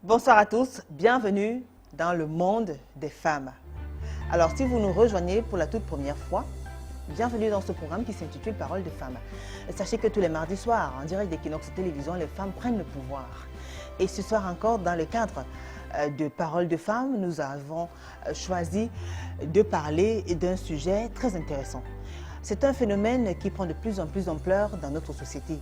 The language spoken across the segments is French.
Bonsoir à tous, bienvenue dans le monde des femmes. Alors si vous nous rejoignez pour la toute première fois, bienvenue dans ce programme qui s'intitule Paroles de femmes. Sachez que tous les mardis soirs, en direct d'Equinox Télévision, les femmes prennent le pouvoir. Et ce soir encore, dans le cadre de Paroles de femmes, nous avons choisi de parler d'un sujet très intéressant. C'est un phénomène qui prend de plus en plus d'ampleur dans notre société.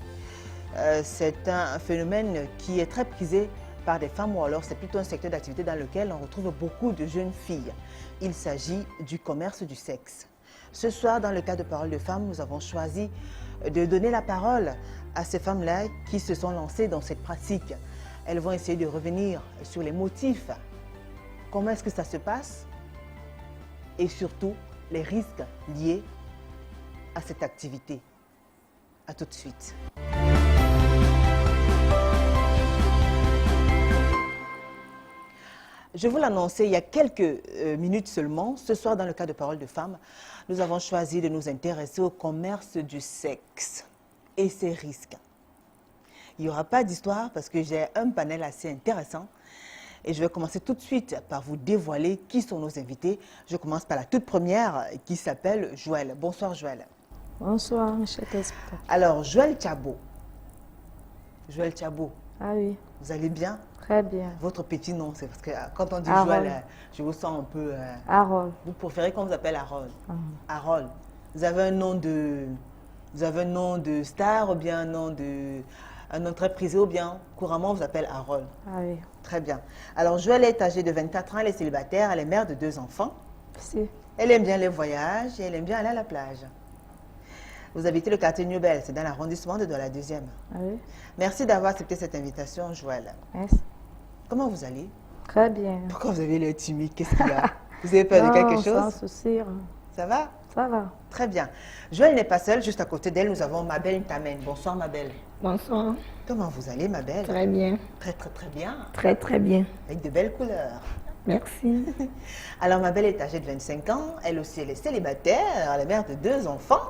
C'est un phénomène qui est très prisé par des femmes ou alors c'est plutôt un secteur d'activité dans lequel on retrouve beaucoup de jeunes filles. Il s'agit du commerce du sexe. Ce soir, dans le cadre de Paroles de femmes, nous avons choisi de donner la parole à ces femmes-là qui se sont lancées dans cette pratique. Elles vont essayer de revenir sur les motifs, comment est-ce que ça se passe et surtout les risques liés à cette activité. À tout de suite. Je vous l'annonçais il y a quelques minutes seulement. Ce soir, dans le cadre de Paroles de femmes, nous avons choisi de nous intéresser au commerce du sexe et ses risques. Il n'y aura pas d'histoire parce que j'ai un panel assez intéressant. Et je vais commencer tout de suite par vous dévoiler qui sont nos invités. Je commence par la toute première qui s'appelle Joël. Bonsoir Joël. Bonsoir, cher téléspectateur. Alors, Joël Tchabo. Joël Tchabo. Ah oui. Vous allez bien? Très bien. Votre petit nom, c'est parce que quand on dit Harold. Joël, je vous sens un peu... Harold. Vous préférez qu'on vous appelle Harold. Harold. Vous avez un nom de... Vous avez un nom de star ou bien un nom très prisé ou bien couramment on vous appelle Harold. Ah oui. Très bien. Alors Joël est âgée de 24 ans, elle est célibataire, elle est mère de 2 enfants. Si. Elle aime bien les voyages et elle aime bien aller à la plage. Vous habitez le quartier Newbel, c'est dans l'arrondissement de la 2e. Ah oui. Merci d'avoir accepté cette invitation, Joël. Merci. Comment vous allez? Très bien. Pourquoi vous avez l'air timide? Qu'est-ce qu'il y a? Vous avez peur de quelque chose? Sans souci. Ça va? Ça va. Très bien. Joël n'est pas seule, juste à côté d'elle, nous avons Mabel Ntamen. Bonsoir Mabel. Bonsoir. Comment vous allez Mabel? Très bien. Très très très bien. Très très bien. Avec de belles couleurs. Merci. Alors Mabel est âgée de 25 ans, elle aussi elle est célibataire, elle est mère de 2 enfants.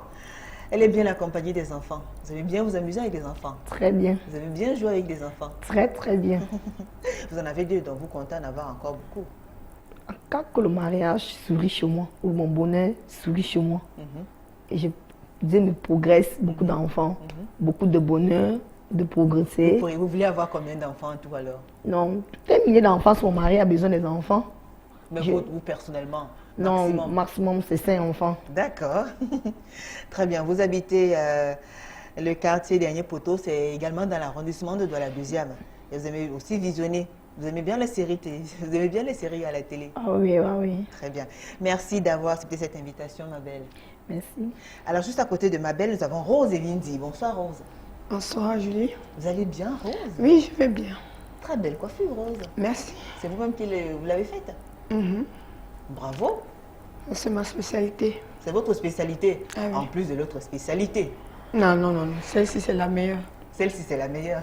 Elle est bien accompagnée des enfants. Vous aimez bien vous amuser avec des enfants? Très bien. Vous aimez bien jouer avec des enfants? Très très bien. Vous en avez 2, donc vous comptez en avoir encore beaucoup. Quand que le mariage sourit chez moi, ou mon bonheur sourit chez moi, et je me progresse, beaucoup d'enfants, beaucoup de bonheur, de progresser. Vous voulez avoir combien d'enfants en tout alors? Non, tout un millier d'enfants, si mon mari a besoin des enfants. Mais vous personnellement? Non, maximum, maximum c'est 5 enfants. D'accord. Très bien. Vous habitez le quartier Dernier Poteau, c'est également dans l'arrondissement de la 2e. Et vous aimez aussi visionner. Vous aimez bien les séries, vous aimez bien les séries à la télé? Ah oui, ah oui. Très bien. Merci d'avoir accepté cette invitation, Mabel. Merci. Alors, juste à côté de Mabel, nous avons Rose et Lindy. Bonsoir, Rose. Bonsoir Julie. Vous allez bien, Rose? Oui, je vais bien. Très belle coiffure, Rose. Merci. C'est vous-même qui vous l'avez faite? Bravo. C'est ma spécialité. C'est votre spécialité, Ah oui. en plus de l'autre spécialité. Non, non, non, celle-ci c'est la meilleure. Celle-ci, c'est la meilleure.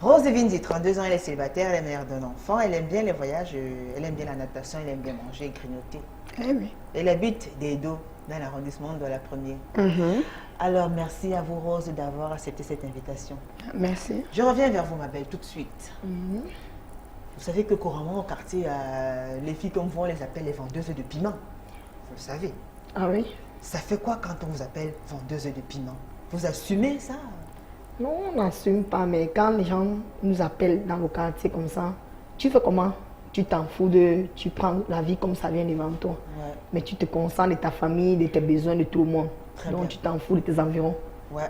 Rose Vindy, 32 ans, elle est célibataire, elle est mère d'un enfant, elle aime bien les voyages, elle aime bien la natation, elle aime bien manger et grignoter. Eh oui. Elle habite des Dos, dans l'arrondissement de la 1er. Alors, merci à vous, Rose, d'avoir accepté cette invitation. Merci. Je reviens vers vous, ma belle, tout de suite. Vous savez que couramment au quartier, les filles comme vous, on les appelle les vendeuses de piment. Vous le savez. Ah oui? Ça fait quoi quand on vous appelle vendeuse de piment? Vous assumez ça? Non, on n'assume pas, mais quand les gens nous appellent dans le quartier comme ça, tu fais comment? Tu t'en fous tu prends la vie comme ça vient devant toi. Ouais. Mais tu te concentres de ta famille, de tes besoins, de tout le monde. Très Donc bien. tu t'en fous de tes environs. Ouais.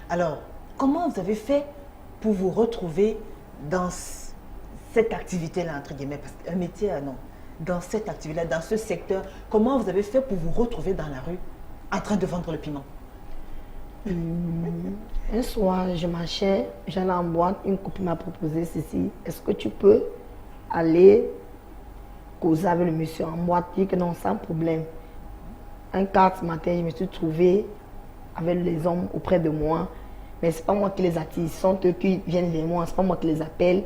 Alors, comment vous avez fait pour vous retrouver dans cette activité-là, entre guillemets, parce qu'un métier, non, dans cette activité-là, dans ce secteur, comment vous avez fait pour vous retrouver dans la rue en train de vendre le piment? Un soir, je marchais, j'allais en boîte, une copine m'a proposé ceci. Est-ce que tu peux aller causer avec le monsieur en boîte? Je dis que non, sans problème. Un quart ce matin, je me suis trouvée avec les hommes auprès de moi. Mais ce n'est pas moi qui les attire, ce sont eux qui viennent vers moi, ce n'est pas moi qui les appelle.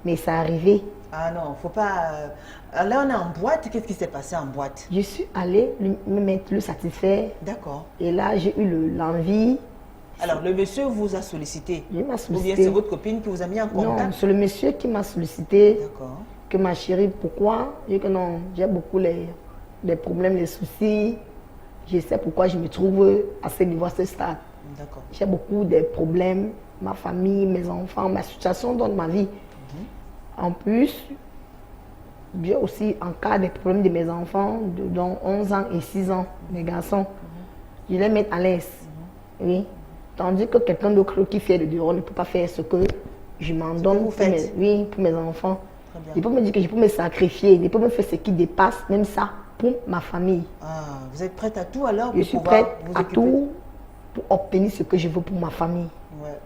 Mais ça arrivé. Ah non, faut pas... Là, on est en boîte. Qu'est-ce qui s'est passé en boîte? Je suis allée me mettre le satisfaire. D'accord. Et là, j'ai eu l'envie Alors, le monsieur vous a sollicité? Il m'a Ou bien sollicité. c'est votre copine qui vous a mis en Non, contact? c'est le monsieur qui m'a sollicité. D'accord. Que ma chérie, pourquoi? Je dis que non, j'ai beaucoup les problèmes, les soucis. Je sais pourquoi je me trouve à ce niveau, à ce stade. D'accord. J'ai beaucoup de problèmes, ma famille, mes enfants, ma situation dans ma vie. En plus, j'ai aussi en cas des problèmes de mes enfants, dont 11 ans et 6 ans, mes garçons. Je les mets à l'aise. Oui. Tandis que quelqu'un d'autre qui fait le dehors ne peut pas faire ce que je m'en donne vous pour mes, faites. oui, pour mes enfants. Très bien. Il peut me dire que je peux me sacrifier, il peut me faire ce qui dépasse, même ça, pour ma famille. Ah, vous êtes prête à tout alors Je pour suis pouvoir prête vous à occuper? tout pour obtenir ce que je veux pour ma famille. Ouais.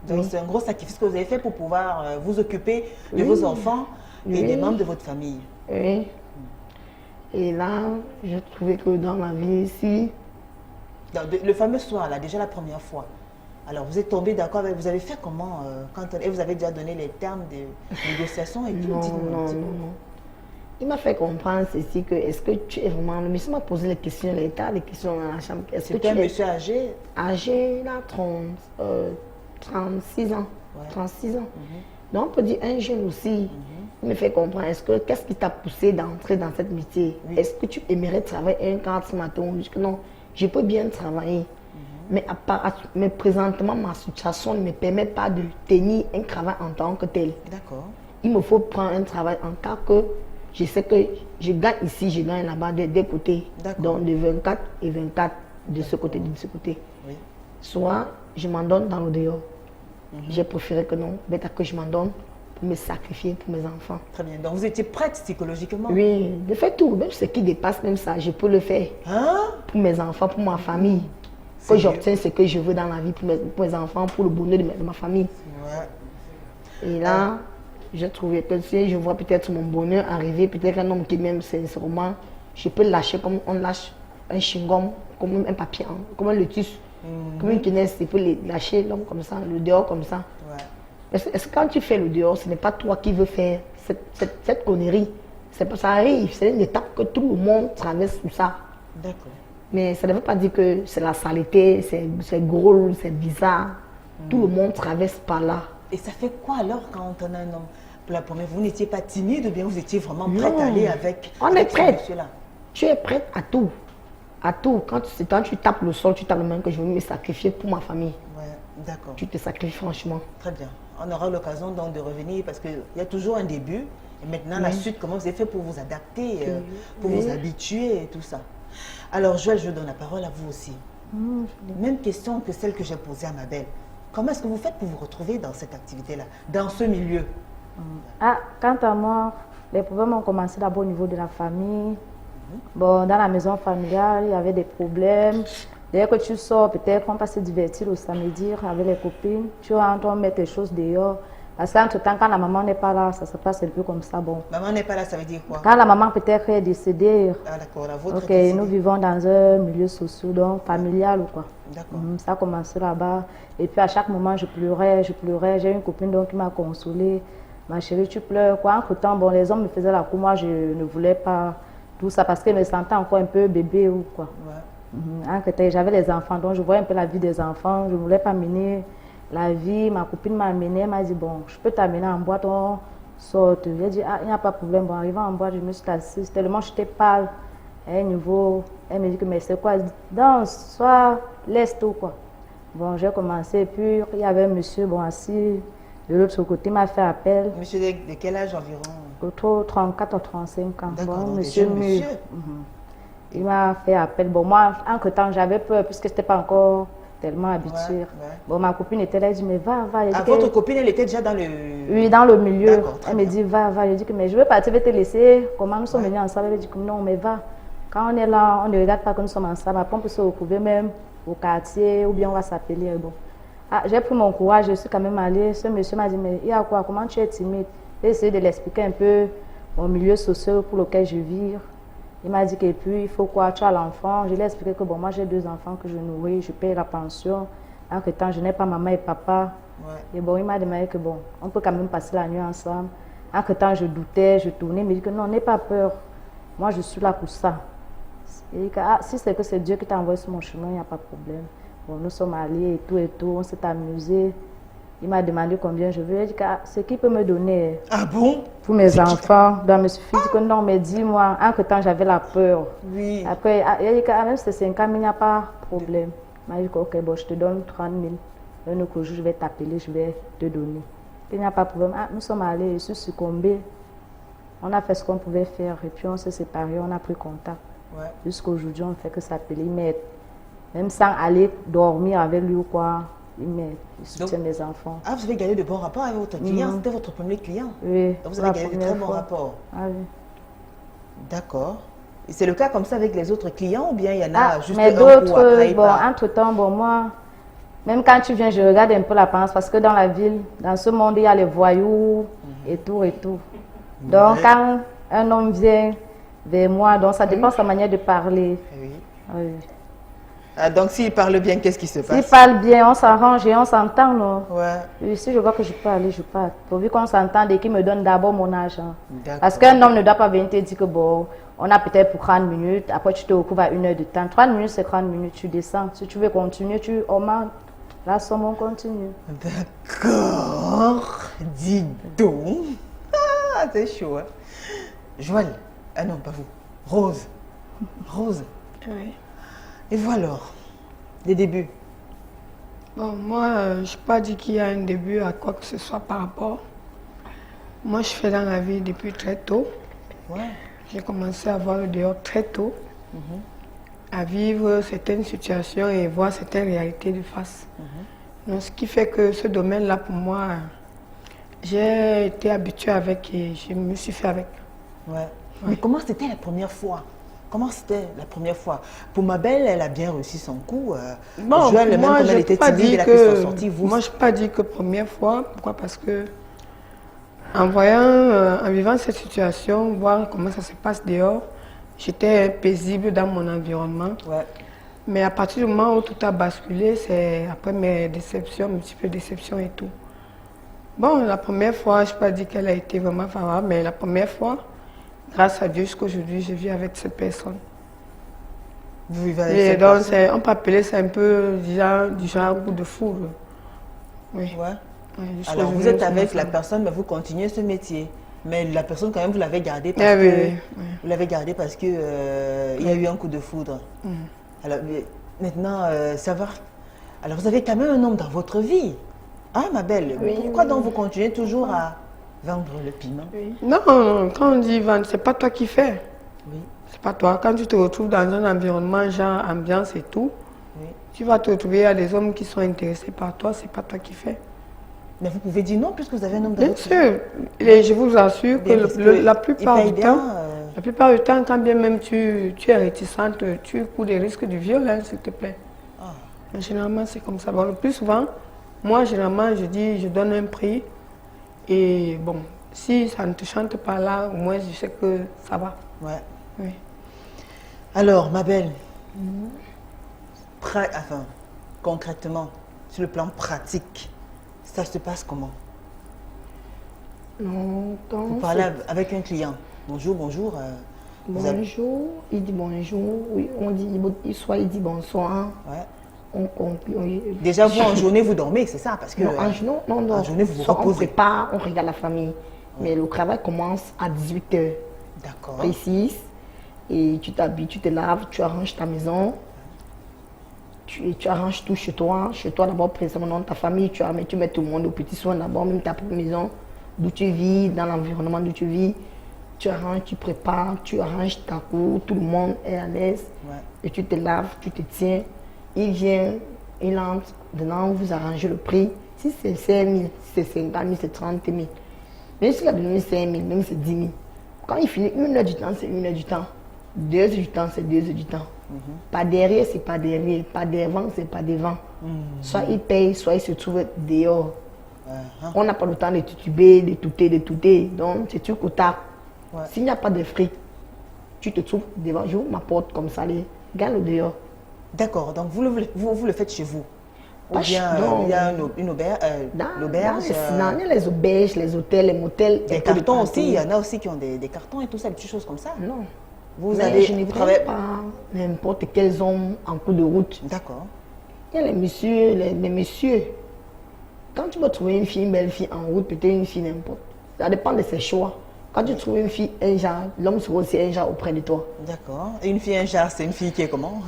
Donc Oui. c'est un gros sacrifice que vous avez fait pour pouvoir vous occuper de Oui. vos enfants et Oui. des membres de votre famille. Oui. Et là, j'ai trouvé que dans ma vie ici, Le fameux soir, là, déjà la première fois. Alors, vous êtes tombé d'accord avec... Vous avez fait comment et vous avez déjà donné les termes de négociation et tout? non, Dites-nous un non, petit non, peu. non. Il m'a fait comprendre ceci que est-ce que tu es vraiment... Le monsieur m'a posé les questions, l'état, les questions dans la chambre. Est-ce que tu C'était un es monsieur âgé? âgé, là, 36 ans. Ouais. 36 ans. Donc, on peut dire un jeune aussi. Il me fait comprendre, qu'est-ce qui t'a poussé d'entrer dans cette métier? Oui. Est-ce que tu aimerais travailler un quart ce matin? Je dis que non, je peux bien travailler. Mais présentement, ma situation ne me permet pas de tenir un travail en tant que tel. D'accord. Il me faut prendre un travail en cas que je sais que je gagne ici, je gagne là-bas des côtés. D'accord. Donc de 24 et 24 de ce côté, de ce côté. Oui. Soit je m'en donne dans le dehors. J'ai préféré que non, bête que je m'en donne pour me sacrifier pour mes enfants. Très bien. Donc, vous étiez prête psychologiquement? Oui, de faire tout, même ce qui dépasse même ça, je peux le faire Hein? pour mes enfants, pour ma famille. Que Sérieux? j'obtienne ce que je veux dans la vie pour mes enfants, pour le bonheur de ma famille. Ouais. Et là, j'ai trouvé que si je vois peut-être mon bonheur arriver, peut-être un homme qui m'aime sincèrement, je peux le lâcher comme on lâche un chewing-gum, comme un papier, comme un lotus, comme une quenelle, il peut lâcher l'homme comme ça, le dehors comme ça. Ouais. Est-ce que quand tu fais le dehors, ce n'est pas toi qui veux faire cette connerie? Ça arrive, c'est une étape que tout le monde traverse tout ça. D'accord. Mais ça ne veut pas dire que c'est la saleté, c'est gros, c'est bizarre. Tout le monde traverse par là. Et ça fait quoi alors quand on a un homme? Pour la première, vous n'étiez pas timide ou bien vous étiez vraiment prête Non. à aller avec, On avec est ce prête. monsieur-là? Tu es prête à tout. À tout. Quand tu tapes le sol, tu tapes le main que je veux me sacrifier pour ma famille. Ouais, d'accord. Tu te sacrifies franchement. Très bien. On aura l'occasion donc de revenir parce qu'il y a toujours un début. Et maintenant, la suite, comment vous avez fait pour vous adapter, pour vous habituer et tout ça. Alors, Joël, je donne la parole à vous aussi. Même question que celle que j'ai posée à ma belle. Comment est-ce que vous faites pour vous retrouver dans cette activité-là, dans ce milieu? Ah, quant à moi, les problèmes ont commencé d'abord au niveau de la famille. Bon, dans la maison familiale, il y avait des problèmes. Dès que tu sors, peut-être qu'on passe se divertir le samedi avec les copines. Tu rentres, on met tes choses dehors. Parce qu'entre-temps, quand la maman n'est pas là, ça se passe un peu comme ça. Bon. Maman n'est pas là, ça veut dire quoi? Quand la maman peut-être est décédée, Ah d'accord, la vôtre ok, est décédée. nous vivons dans un milieu social, donc familial ou quoi. D'accord. Ça a commencé là-bas. Et puis à chaque moment, je pleurais, je pleurais. J'ai une copine donc, qui m'a consolée. Ma chérie, tu pleures quoi? Entre-temps, bon, les hommes me faisaient la cour. Moi, je ne voulais pas tout ça parce qu'ils me sentaient encore un peu bébé ou quoi. Ouais. Entre-temps, j'avais les enfants, donc je voyais un peu la vie des enfants. Je ne voulais pas mener la vie. Ma copine m'a amenée, elle m'a dit, bon, je peux t'amener en boîte, on sort. J'ai dit, ah, il n'y a pas de problème. Bon, arrivant en boîte, je me suis assise. Tellement j'étais pâle. À un niveau, elle me dit que, mais c'est quoi? Danse, soit l'est ou quoi. Bon, j'ai commencé, et puis il y avait un monsieur, bon, assis de l'autre côté, il m'a fait appel. Monsieur de quel âge environ? Autour de 34 ou 35 ans. D'accord, Bon, donc monsieur déjà, mûr. monsieur. Il m'a fait appel. Bon, moi, entre-temps, j'avais peur, puisque je n'étais pas encore tellement habituée. Ouais. Bon, ma copine était là, elle dit, mais va. Elle Ah, dit votre que- copine, elle était déjà dans le... Oui, dans le milieu. D'accord, très Elle me bien. dit, va. Je dis que, mais je veux partir, je vais te laisser. Comment nous sommes venus ensemble? Elle dit que non, mais va. Quand on est là, on ne regarde pas que nous sommes ensemble. Après, on peut se retrouver même au quartier ou bien on va s'appeler. Bon. Ah, j'ai pris mon courage, je suis quand même allée. Ce monsieur m'a dit, mais il y a quoi? Comment tu es timide? J'ai essayé de l'expliquer un peu au milieu social pour lequel je vis. Il m'a dit que puis il faut quoi? Tu as l'enfant. Je lui ai expliqué que bon, moi j'ai 2 enfants que je nourris, je paye la pension. Entre-temps, je n'ai pas maman et papa. Ouais. Et bon, il m'a demandé que bon, on peut quand même passer la nuit ensemble. Entre-temps, je doutais, je tournais, il me dit que non, n'aie pas peur. Moi, je suis là pour ça. Il dit que ah, si c'est que c'est Dieu qui t'a envoyé sur mon chemin, il n'y a pas de problème. Bon, nous sommes allés et tout, on s'est amusé. Il m'a demandé combien je veux. J'ai dit, ah, ce qu'il peut me donner Ah bon? pour mes enfants. Donc, je me suis dit que non, mais dis-moi. Entre-temps, j'avais la peur. Oui. Après, il a dit que même si c'est 5 ans, il n'y a pas de problème. Il m'a dit que, ok, bon, je te donne 30 000. Un autre jour, je vais t'appeler, je vais te donner. Il n'y a pas de problème. Ah, nous sommes allés, je suis succombée. On a fait ce qu'on pouvait faire et puis on s'est séparés, on a pris contact. Ouais. Jusqu'aujourd'hui, on ne fait que s'appeler. Il m'aide. Même sans aller dormir avec lui ou quoi, il m'aide. Il soutient mes enfants. Ah, vous avez gardé de bons rapports avec votre client? C'était votre premier client? Oui. Donc vous avez gardé de très bons rapports? Ah oui. D'accord. Et c'est le cas comme ça avec les autres clients ou bien il y en a Ah, juste mais un coup après d'autres, bon, entre-temps, bon, moi, même quand tu viens, je regarde un peu l'apparence parce que dans la ville, dans ce monde, il y a les voyous et tout et tout. Donc, quand un homme vient vers moi, donc ça dépend de sa manière de parler. Oui. Oui. Ah, donc s'il parle bien, qu'est-ce qui se S'il passe? parle bien, on s'arrange et on s'entend, non? Ouais. Oui, si je vois que je peux aller, je pars. Pourvu qu'on s'entende et qu'il me donne d'abord mon argent. D'accord. Parce qu'un homme ne doit pas venir te dire que bon, on a peut-être pour 30 minutes, après tu te occupes à 1 heure de temps. 30 minutes, c'est 30 minutes, tu descends. Si tu veux continuer, tu augmentes. La somme, on continue. D'accord. Dis donc. Ah, c'est chaud, hein. Joël. Ah non, pas vous. Rose. Rose. Oui. Et vous alors? Des débuts? Bon, moi, je n'ai pas dit qu'il y a un début à quoi que ce soit par rapport. Moi, je fais dans la vie depuis très tôt. Ouais. J'ai commencé à voir le dehors très tôt, à vivre certaines situations et voir certaines réalités de face. Donc, ce qui fait que ce domaine-là, pour moi, j'ai été habituée avec et je me suis fait avec. Ouais. Mais comment c'était la première fois? Comment c'était la première fois? Pour ma belle, elle a bien réussi son coup. Joël, même moi, comme elle était timide, elle a pu s'en sortir. moi, je n'ai pas dit que première fois. Pourquoi? Parce que en vivant cette situation, voir comment ça se passe dehors, j'étais paisible dans mon environnement. Ouais. Mais à partir du moment où tout a basculé, c'est après mes déceptions, multiples déceptions et tout. Bon, la première fois, je ne peux pas dire qu'elle a été vraiment favorable, mais la première fois, grâce à Dieu, jusqu'aujourd'hui, je vis avec cette personne. Vous vivez avec Et cette donc, personne? on peut appeler ça un peu du genre coup de foudre. Oui. Ouais. Oui, Alors, jusqu'aujourd'hui, vous êtes nous sommes avec la ensemble. personne, mais vous continuez ce métier. Mais la personne, quand même, vous l'avez gardée parce Ah oui, que... oui, oui. Vous l'avez gardée parce que il y a eu un coup de foudre. Alors, mais maintenant, savoir... Alors, vous avez quand même un homme dans votre vie. Ah, ma belle, Oui, pourquoi oui. donc vous continuez toujours à vendre le piment? Non, quand on dit vendre, c'est pas toi qui fais. Oui, C'est pas toi. Quand tu te retrouves dans un environnement, genre ambiance et tout, oui. tu vas te retrouver à des hommes qui sont intéressés par toi, c'est pas toi qui fais. Mais vous pouvez dire non puisque vous avez un homme dans Bien votre vie. sûr, et je vous assure que Bien, parce que la il plupart paye du bien, temps, la plupart du temps, quand bien même tu es réticente, tu cours des risques du viol, hein, s'il te plaît. Ah, Mais généralement, c'est comme ça. Bon, le plus souvent, moi, généralement, je dis, je donne un prix. Et bon, si ça ne te chante pas là, au moins, je sais que ça va. ouais. Oui. Alors, ma belle, enfin, concrètement, sur le plan pratique, ça se passe comment? Non, quand Vous parlez avec un client. Bonjour, bonjour. Vous avez- bonjour, il dit bonjour, oui, on dit, soit il dit bonsoir, Ouais. on conclut. Oui. Déjà, vous, en journée, vous dormez, c'est ça? Parce que, Non, non, en journée, vous vous soit on reposez. prépare, on regarde la famille. Mais le travail commence à 18 h D'accord. précise. Et tu t'habilles, tu te laves, tu arranges ta maison. Tu arranges tout chez toi. Chez toi, d'abord, précisément, ta famille, tu mets tout le monde au petit soin d'abord, même ta propre maison, d'où tu vis, dans l'environnement d'où tu vis. Tu arranges, tu prépares, tu arranges ta cour, tout le monde est à l'aise. Ouais. Et tu te laves, tu te tiens. Il vient, il entre, dedans, vous arrangez le prix. Si c'est 5 000, si c'est 50 000, c'est 30 000. Même s'il a donné 5 000, même c'est 10 000. Quand il finit 1 heure du temps, c'est 1 heure du temps. 2 heures du temps, c'est 2 heures du temps. Pas derrière, c'est pas derrière. Pas devant, c'est pas devant. Soit il paye, soit il se trouve dehors. On n'a pas le temps de tituber, de touter. Donc, c'est tout quota. Ouais. S'il n'y a pas de fric, tu te trouves devant, j'ouvre ma porte comme ça, regarde le dehors. D'accord, donc vous le faites chez vous? Ou Pas bien non. il y a une auberge, l'auberge, Il y a les auberges, les hôtels, les motels. des un peu de cartons partout. aussi, il y en a aussi qui ont des cartons et tout ça, des petites choses comme ça. Non. Vous Mais allez je ne travailler... prends pas n'importe quels hommes en cours de route. D'accord. Il y a les messieurs. Quand tu vas trouver une fille, une belle fille en route, peut-être une fille n'importe. Ça dépend de ses choix. Quand tu trouves une fille, un genre, l'homme sera aussi un genre auprès de toi. D'accord. Et une fille, un genre, c'est une fille qui est comment?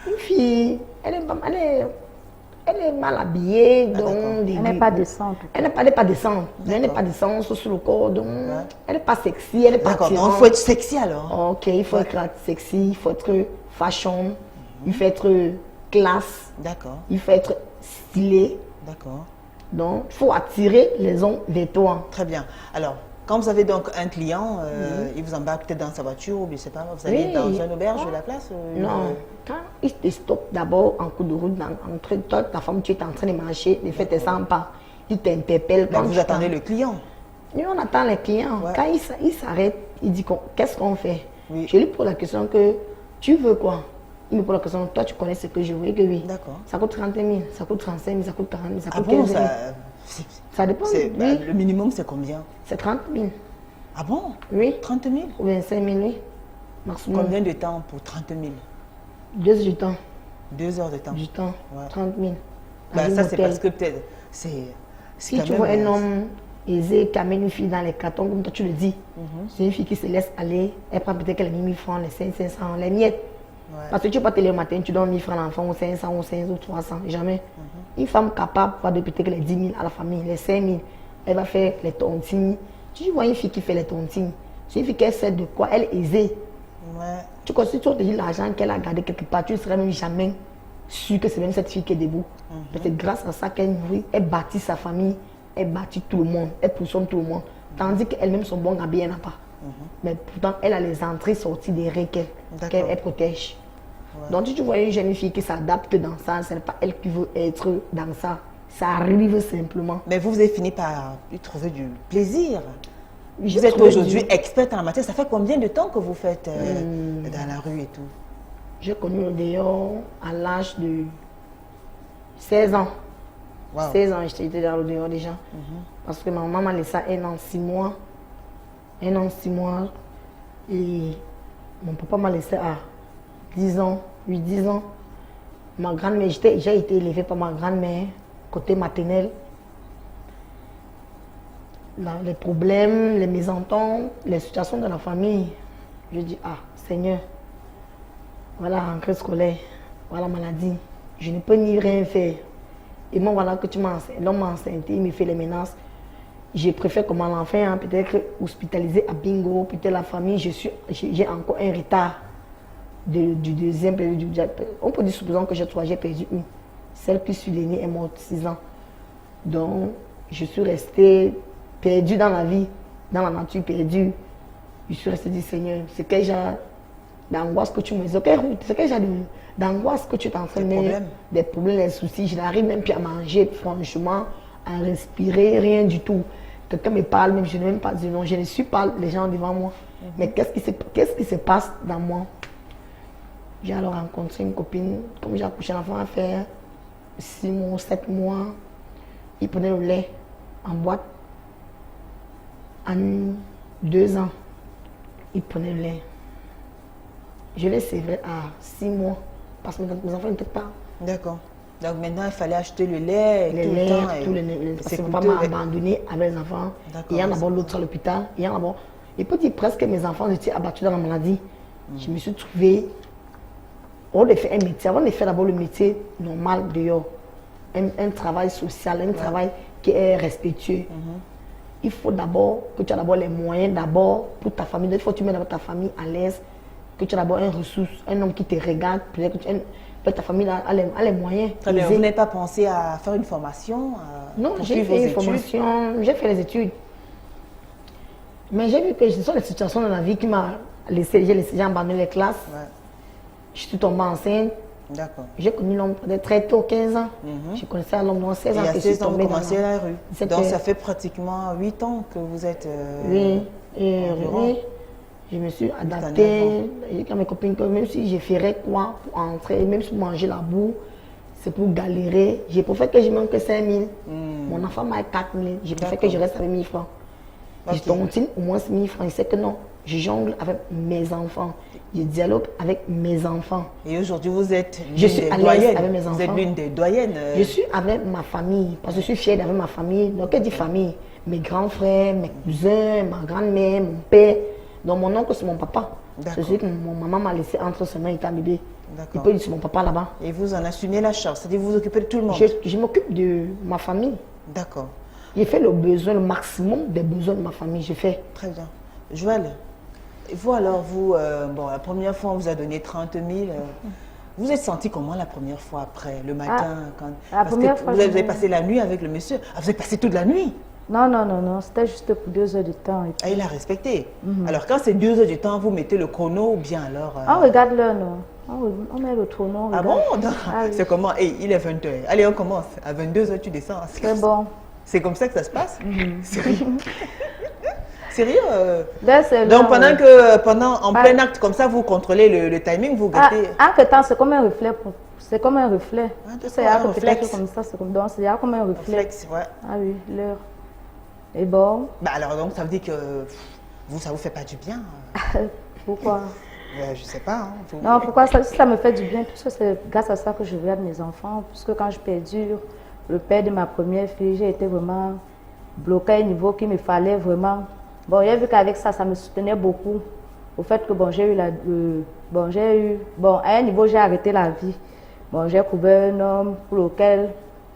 Une fille, elle est mal habillée, donc... Elle n'est pas décente. Elle n'est pas décente. Elle n'est pas décente sur le corps, donc elle n'est pas sexy, elle n'est pas D'accord, donc attirante. il faut être sexy alors. Ok, il faut être sexy, il faut être fashion, il faut être classe, D'accord, il faut être stylé. d'accord. Donc, il faut attirer les hommes vers toi. Très bien. Alors, quand vous avez donc un client, il vous embarque peut-être dans sa voiture, ou je ne sais pas, vous allez Oui. dans une auberge de la place Non, quand il te stoppe d'abord en cours de route, entre toi, ta femme, tu es en train de marcher, ne fais tes 100 pas, il t'interpelle. Ben, vous attendez le client. Nous, on attend les clients. Ouais. Quand il s'arrête, il dit qu'est-ce qu'on fait? Oui. Je lui pose la question que tu veux quoi? Il me pose la question, toi tu connais ce que je veux, que oui. D'accord. Ça coûte 30 000, ça coûte 35 000, ça coûte 40 000, ça Ah coûte bon, 15 000. Ça dépend. Oui. Le minimum, c'est combien? C'est 30 000. Ah bon? Oui. 30 000? Ou 25 000, oui. Maximum. Combien de temps pour 30 000? 2 heures du temps. 2 heures de temps. Du temps. Ouais. 30 000. Ben, Dans ça, un c'est hôtel. parce que peut-être, c'est Si quand tu même, vois un homme aisé qui amène une fille dans les cartons, comme toi tu le dis, Mhm. c'est une fille qui se laisse aller, elle prend peut-être les 1 000 francs, les 500, les miettes. Ouais. Parce que tu ne peux pas te lever le matin, tu donnes 1 000 francs à l'enfant, ou 500, ou 500, ou 300, jamais. Mhm. Une femme capable va de peut-être les 10 000 à la famille, les 5 000, elle va faire les tontines. Tu vois une fille qui fait les tontines, c'est une fille qui sait de quoi, elle est aisée. Ouais. Tu considères, tu as dit l'argent qu'elle a gardé quelque part, tu ne serais même jamais sûr que c'est même cette fille qui est debout. C'est grâce à ça qu'elle nourrit, elle bâtit sa famille, elle bâtit tout le monde, elle poussonne tout le monde. Tandis qu'elle-même, son bon habit, elle n'a pas. Mais pourtant, elle a les entrées sorties des raies D'accord. qu'elle protège. Donc, si tu vois une jeune fille qui s'adapte dans ça, ce n'est pas elle qui veut être dans ça. Ça arrive simplement. Mais vous avez fini par y trouver du plaisir. J'ai Vous êtes trouvé aujourd'hui du- experte en la matière. Ça fait combien de temps que vous faites dans la rue et tout? J'ai connu le dehors à l'âge de 16 ans. Wow. 16 ans, j'étais dans le dehors déjà. Parce que ma maman m'a laissé 1 an, 6 mois. 1 an, 6 mois. Et mon papa m'a laissé à 10 ans, 8-10 ans. Ma grand-mère, j'ai été élevée par ma grand-mère, côté maternel. Les problèmes, les mésententes, les situations de la famille. Je dis, ah, Seigneur, voilà la rentrée scolaire, voilà la maladie. Je ne peux ni rien faire. Et moi, voilà que tu m'as enseigné. L'homme m'a enceinte, il me fait les menaces. Je préfère comme l'enfant, hein, peut-être hospitalisé à Bingo, peut-être la famille, j'ai encore un retard du deuxième. On peut dire, supposons que j'ai 3, j'ai perdu une. Celle qui suis l'aînée est morte 6 ans. Donc, je suis restée perdue dans la vie, dans la nature perdue. Je suis restée dit, Seigneur, c'est quel genre d'angoisse que tu me dis, c'est quel genre d'angoisse que tu es en train de mettre, des problèmes, des soucis. Je n'arrive même plus à manger, franchement, à respirer, rien du tout. Quelqu'un me parle, même je ne vais même pas dire non, je ne suis pas les gens devant moi. Mais qu'est-ce qui se passe dans moi? J'ai alors rencontré une copine, comme j'ai accouché l'enfant à faire 6 mois, 7 mois. Il prenait le lait en boîte. En 2 ans, il prenait le lait. Je l'ai sévré à 6 mois parce que mes enfants n'étaient pas. D'accord. Donc maintenant, il fallait acheter le lait Les tout laits, le temps. tout le lait. Parce c'est que papa coûteux, m'a abandonné avec les enfants. D'accord. Il y en a d'abord l'autre à l'hôpital. Il y en a d'abord. Il peut dire presque que mes enfants étaient abattus dans la maladie. Je me suis trouvée. On a fait un métier. Avant de faire d'abord le métier normal dehors. Un travail social, un travail qui est respectueux. Il faut d'abord que tu aies d'abord les moyens d'abord pour ta famille. Il faut que tu mettes d'abord ta famille à l'aise. Que tu aies d'abord une ressource, un homme qui te regarde. Peut-être que ta famille a les moyens. Très bien. Vous n'avez pas pensé à faire une formation? Non, j'ai fait une formation, j'ai fait les études. Mais j'ai vu que ce sont les situations dans la vie qui m'ont laissé, j'ai abandonné les classes. Ouais. Je suis tombée enceinte. D'accord. J'ai connu l'homme très tôt, 15 ans. Je connaissais l'homme dans 16 ans. Et à que je suis 16 ans, vous tombée dans commencez à la rue. C'était- Donc ça fait pratiquement 8 ans que vous êtes... Oui, et environ. oui, je me suis 9 adaptée. J'ai dit à mes copines que même si je ferais quoi pour entrer, même si manger la boue, c'est pour galérer. J'ai préféré que je manque que 5 000. Mon enfant m'a 4 000. J'ai préféré que je reste avec 1 000 francs. Je tontine au moins 1 000 francs. Il sait que non, je jongle avec mes enfants. Je dialogue avec mes enfants. Et aujourd'hui, vous êtes Je suis à l'aise avec mes Vous êtes enfants. l'une des doyennes. Je suis avec ma famille, parce que je suis fière d'avec ma famille. Donc, elle dit famille. Mes grands frères, mes cousins, ma grand-mère, mon père. Donc, mon oncle, c'est mon papa. C'est celui que mon maman m'a laissé entre ses mains, il était un bébé. Il peut dire c'est mon papa là-bas. Et vous en assumez la charge, c'est-à-dire vous vous occupez de tout le monde. Je m'occupe de ma famille. D'accord. J'ai fait le besoin, le maximum des besoins de ma famille, j'ai fait. Très bien. Joël, et vous alors, vous, bon, la première fois, on vous a donné 30 000. Vous êtes senti comment la première fois après, le matin quand... La première fois, vous avez passé la nuit avec le monsieur. Ah, vous avez passé toute la nuit. Non, c'était juste pour 2 heures de temps. Et puis... Ah, il a respecté. Alors, quand c'est 2 heures du temps, vous mettez le chrono ou bien alors... On regarde l'heure, non. On met le chrono. Ah bon? Oui. C'est comment? Hey, il est 20 heures. Allez, on commence. À 22 heures, tu descends. C'est bon. C'est comme ça que ça se passe? Sérieux? Sérieux? Là, Donc, en plein acte comme ça, vous contrôlez le timing, vous gâtez... En que temps, c'est comme un reflet. C'est comme un reflet. Ah, C'est peut-être comme ça, c'est comme un reflet. Réflexe, ouais. Ah oui, l'heure. Et bon. Bah alors, donc, ça veut dire que vous, ça vous fait pas du bien? Pourquoi? Je sais pas. Hein, Non, pourquoi ça, si ça me fait du bien, puisque c'est grâce à ça que je regarde mes enfants. Puisque quand je perdure le père de ma première fille, j'ai été vraiment bloquée à un niveau qu'il me fallait vraiment. Bon, j'ai vu qu'avec ça, ça me soutenait beaucoup. Au fait que, bon, à un niveau, j'ai arrêté la vie. Bon, j'ai trouvé un homme pour lequel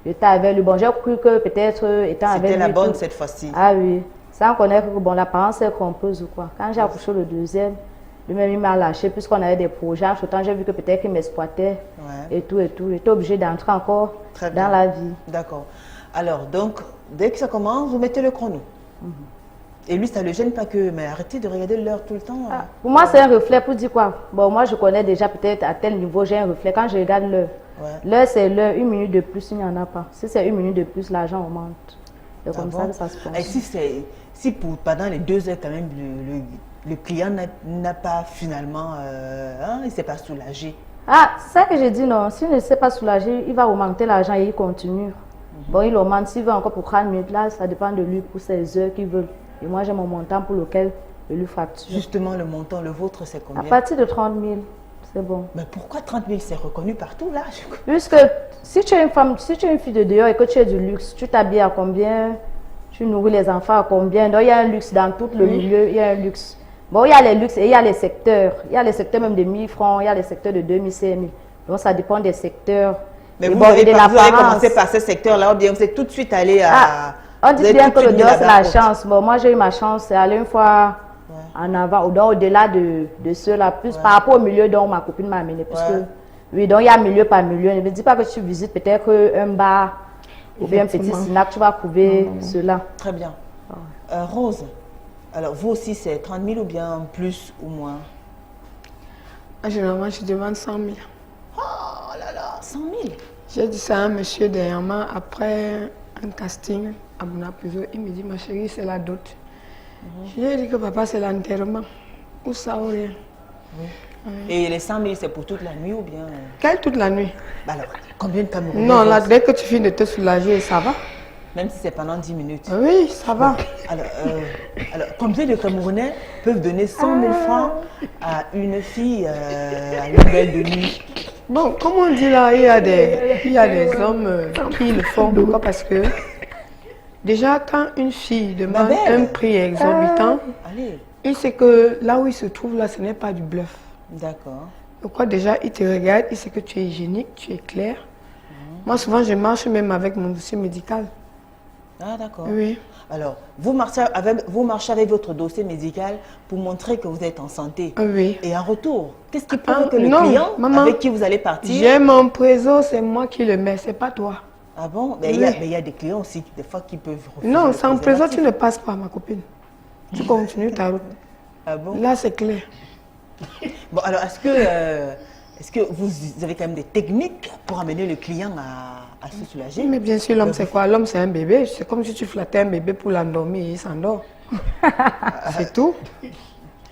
j'étais avec lui. Bon, j'ai cru que peut-être étant avec lui... C'était la bonne cette fois-ci. Ah oui. Sans connaître que, bon, l'apparence est trompeuse ou quoi. Quand j'ai accouché le deuxième, lui-même, il m'a lâché puisqu'on avait des projets. Autant j'ai vu que peut-être qu'il m'exploitait et tout. J'étais obligée d'entrer encore dans la vie. D'accord. Alors, donc, dès que ça commence, vous mettez le chrono. Et lui, ça ne le gêne pas que... Mais arrêtez de regarder l'heure tout le temps. Pour moi, c'est un reflet pour dire quoi? Bon, moi, je connais déjà peut-être à tel niveau, j'ai un reflet. Quand je regarde l'heure, l'heure, c'est l'heure. 1 minute de plus, il n'y en a pas. Si c'est 1 minute de plus, l'argent augmente. C'est comme ça que ça se passe. Et si pendant les 2 heures, quand même, le client n'a pas finalement... il ne s'est pas soulagé. C'est ça que j'ai dit, non. S'il ne s'est pas soulagé, il va augmenter l'argent et il continue. Bon, il augmente. S'il veut encore pour 30 minutes, là, ça dépend de lui pour ses heures qu'il veut. Et moi, j'ai mon montant pour lequel je lui facture. Justement, le montant, le vôtre, c'est combien? À partir de 30 000, c'est bon. Mais pourquoi 30 000? C'est reconnu partout, là. Puisque si tu es une femme, si tu es une fille de dehors et que tu as du luxe, tu t'habilles à combien? Tu nourris les enfants à combien? Donc, il y a un luxe dans tout le milieu, il y a un luxe. Bon, il y a les luxes et il y a les secteurs. Il y a les secteurs même de 1 000 francs, il y a les secteurs de 2 000, 5 000. Donc, ça dépend des secteurs. Mais vous avez commencé par ce secteur-là ou bien vous êtes tout de suite allé à... On dit bien que le dehors, c'est la chance. Bon, moi, j'ai eu ma chance, c'est aller une fois en avant, donc au-delà de ceux-là, plus par rapport au milieu dont ma copine m'a amené. Oui, donc il y a milieu par milieu. Ne me dis pas que tu visites peut-être un bar ou bien un petit snack, tu vas trouver cela. Très bien. Rose, alors vous aussi, c'est 30 000 ou bien plus ou moins? Généralement, je demande 100 000. Oh là là, 100 000. J'ai dit ça à un monsieur dernièrement après un casting à Bonapuzo. Il me dit, ma chérie, c'est la dot. Je lui ai dit que papa, c'est l'enterrement. Ou ça ou rien. Et les 100 000, c'est pour toute la nuit ou bien? Quelle toute la nuit? Alors, combien de Camerounais? Non, là, dès que tu finis de te soulager, ça va. Même si c'est pendant 10 minutes? Oui, ça va. Alors, combien de Camerounais peuvent donner 100 000 francs à une fille à une belle de nuit? Bon, comme on dit là, il y a des hommes qui le font. Pourquoi? Parce que déjà, quand une fille demande un prix exorbitant, il sait que là où il se trouve, là, ce n'est pas du bluff. D'accord. Pourquoi? Déjà, il te regarde, il sait que tu es hygiénique, tu es clair. Moi, souvent, je marche même avec mon dossier médical. Ah, d'accord. Oui. Alors, vous marchez avec votre dossier médical pour montrer que vous êtes en santé. Oui. Et en retour, qu'est-ce qui prouve que le client avec qui vous allez partir... J'ai mon trésor, c'est moi qui le mets, c'est pas toi. Ah bon? Mais il y a des clients aussi, des fois, qui peuvent refuser. Non, sans trésor, tu ne passes pas, ma copine. Tu continues ta route. Ah bon? Là, c'est clair. Bon, alors, est-ce que vous avez quand même des techniques pour amener le client à se soulager? Mais bien sûr, l'homme, c'est quoi? L'homme, c'est un bébé. C'est comme si tu flattais un bébé pour l'endormir et il s'endort. C'est tout.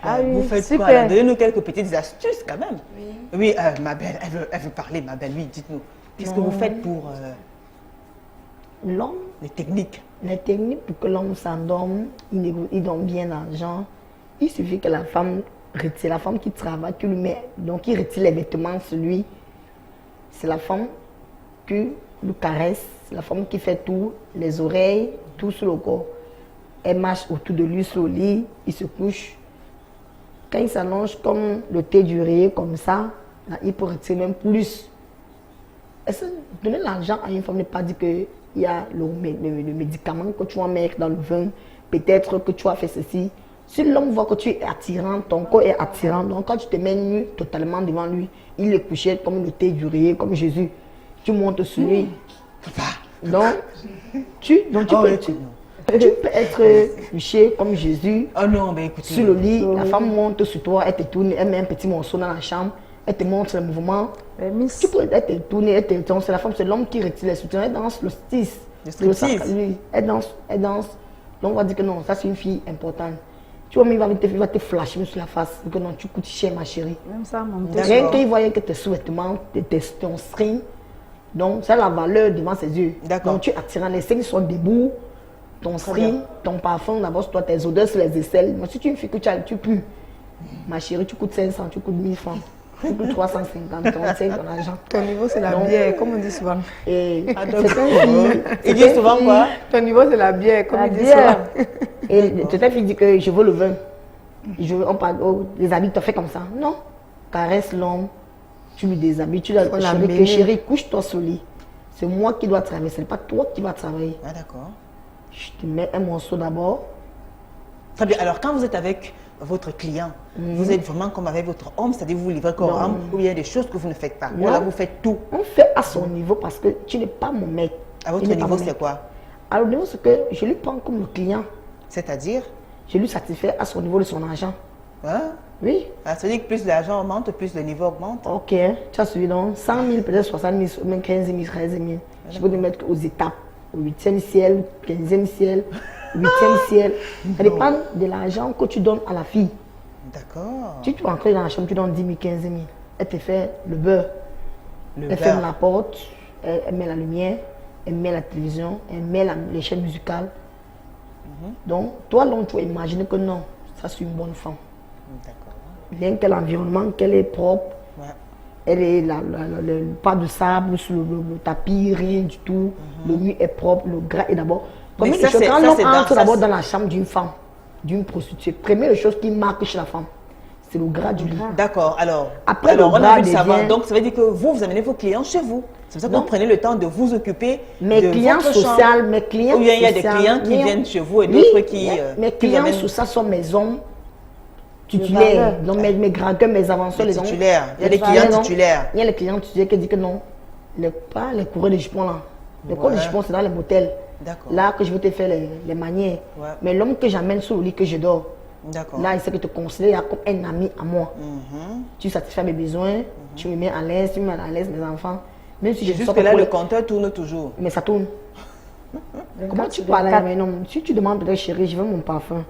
Vous faites quoi? Donnez-nous quelques petites astuces quand même. Oui, ma belle, elle veut parler, ma belle. Oui, dites-nous. Qu'est-ce que vous faites pour... L'homme, les techniques. Les techniques pour que l'homme s'endorme, il donne bien l'argent. Il suffit que la femme retire, la femme qui travaille, qui lui met, donc qui retire les vêtements sur lui. C'est la femme qui le caresse, c'est la femme qui fait tout, les oreilles, tout sur le corps. Elle marche autour de lui sur le lit, il se couche. Quand il s'allonge comme le thé du riz, comme ça, là, il peut retirer même plus. Est-ce que donner l'argent à une femme ne pas dire qu'il y a le médicament que tu vas mettre dans le vin, peut-être que tu as fait ceci. Si l'homme voit que tu es attirant, ton corps est attirant, donc quand tu te mets nu totalement devant lui, il est couché comme le thé du riz, comme Jésus. Tu montes sur lui. Donc, tu peux être couché comme Jésus. Oh non, ben écoutez. Sur le lit, la femme monte sur toi, elle te tourne, elle met un petit morceau dans la chambre, elle te montre le mouvement. Tu peux te tourner, elle te tourne. C'est la femme, c'est l'homme qui retire les soutiens. Elle danse le striptease. Elle danse. Donc on va dire que non, ça c'est une fille importante. Tu vois, mais il va te flasher sur la face. Que non, tu coûtes cher, ma chérie. Même ça, mon Rien qu'il voyait que tes sous-vêtements, ton string, donc c'est la valeur devant ses yeux. Donc tu es attirant, les signes sont debout, ton string, ton parfum, d'abord toi, tes odeurs sur les aisselles. Mais si tu es une fille que tu pues, ma chérie, tu coûtes 500, tu coûtes 1000 francs. Tu coûtes 350, ton argent. Ton niveau, c'est la bière, comme on dit souvent. Et il dit souvent quoi? Ton niveau, c'est la bière, comme il dit souvent. Et cette fille dit que je veux le vin. On parle, les habits, tu as fait comme ça. Non. Caresse l'homme, tu lui déshabilles, tu dois que chérie, couche-toi sur le lit. C'est moi qui dois travailler, ce n'est pas toi qui vas travailler. Ah d'accord. Je te mets un morceau d'abord. Très bien. Alors quand vous êtes avec votre client, vous êtes vraiment comme avec votre homme, c'est-à-dire vous livrez corps homme, ou il y a des choses que vous ne faites pas. Ou là vous faites tout. On fait à son niveau parce que tu n'es pas mon maître. À votre niveau, c'est quoi? À mon niveau, c'est que je lui prends comme le client. C'est-à-dire? Je lui satisfais à son niveau de son argent. Hein? Oui. Ah, ça veut dire que plus l'argent augmente, plus le niveau augmente. Ok, tu as suivi donc 100 000, peut-être 60 000, même 15 000, 13 000. Je peux te mettre aux étapes, au 8e ciel, 15e ciel, 8e ciel. Ça dépend de l'argent que tu donnes à la fille. D'accord. Si tu entres dans la chambre, tu donnes 10 000, 15 000. Elle te fait le beurre. Elle ferme la porte, elle met la lumière, elle met la télévision, elle met les chaînes musicales. Donc, toi, l'homme, tu vas imaginer que non, ça c'est une bonne femme. D'accord. Rien que l'environnement, qu'elle est propre, elle est pas de sable sur le tapis, rien du tout. Le mur est propre, le gras est d'abord. Quand l'homme entre d'abord dans la chambre d'une femme, d'une prostituée, première chose qui marque chez la femme, c'est le gras du lit. D'accord. Alors, après, on a vu le savoir. Donc, ça veut dire que vous amenez vos clients chez vous. C'est pour ça que vous prenez le temps de vous occuper mes de clients votre sociaux, chambre. mes clients Ou bien il y a des clients qui viennent chez vous et oui, d'autres qui... mes clients sociaux sont mes hommes titulaires. Donc, mes grands mes avanceurs, les titulaires. Il y a des clients titulaires. Il y a les clients titulaires qui disent que non, pas les coureurs de jupons là. Les coureurs de jupons, c'est dans les motels. Là que je veux te faire les manières. Mais l'homme que j'amène sur le lit que je dors, là, il sait que te considère comme un ami à moi. Tu satisfais mes besoins, tu me mets à l'aise, tu me mets à l'aise mes enfants. Même si je juste que là, le compteur tourne toujours. Mais ça tourne. Comment tu parles à un homme? Si tu demandes peut-être chérie, je veux mon parfum.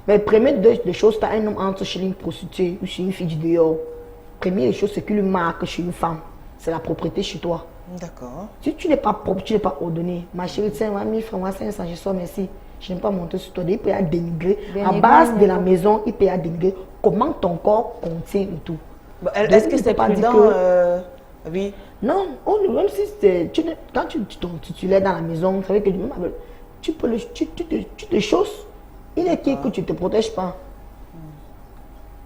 Mais première des choses, tu as un homme entre chez une prostituée ou chez une fille du dehors. Première des choses, c'est qu'il marque chez une femme. C'est la propriété chez toi. D'accord. Si tu n'es pas propre, tu n'es pas ordonné. Ma chérie, tiens, 1000 francs, 500, je sors, merci. Je n'ai pas monté sur toi. Il peut y dénigrer. À base de la maison, il peut y dénigrer. Comment ton corps contient et tout. Est-ce que c'est prudent oui. Non, même si quand tu titulaire dans la maison, ça veut que tu te chausses. Il est qui que tu ne te protèges pas.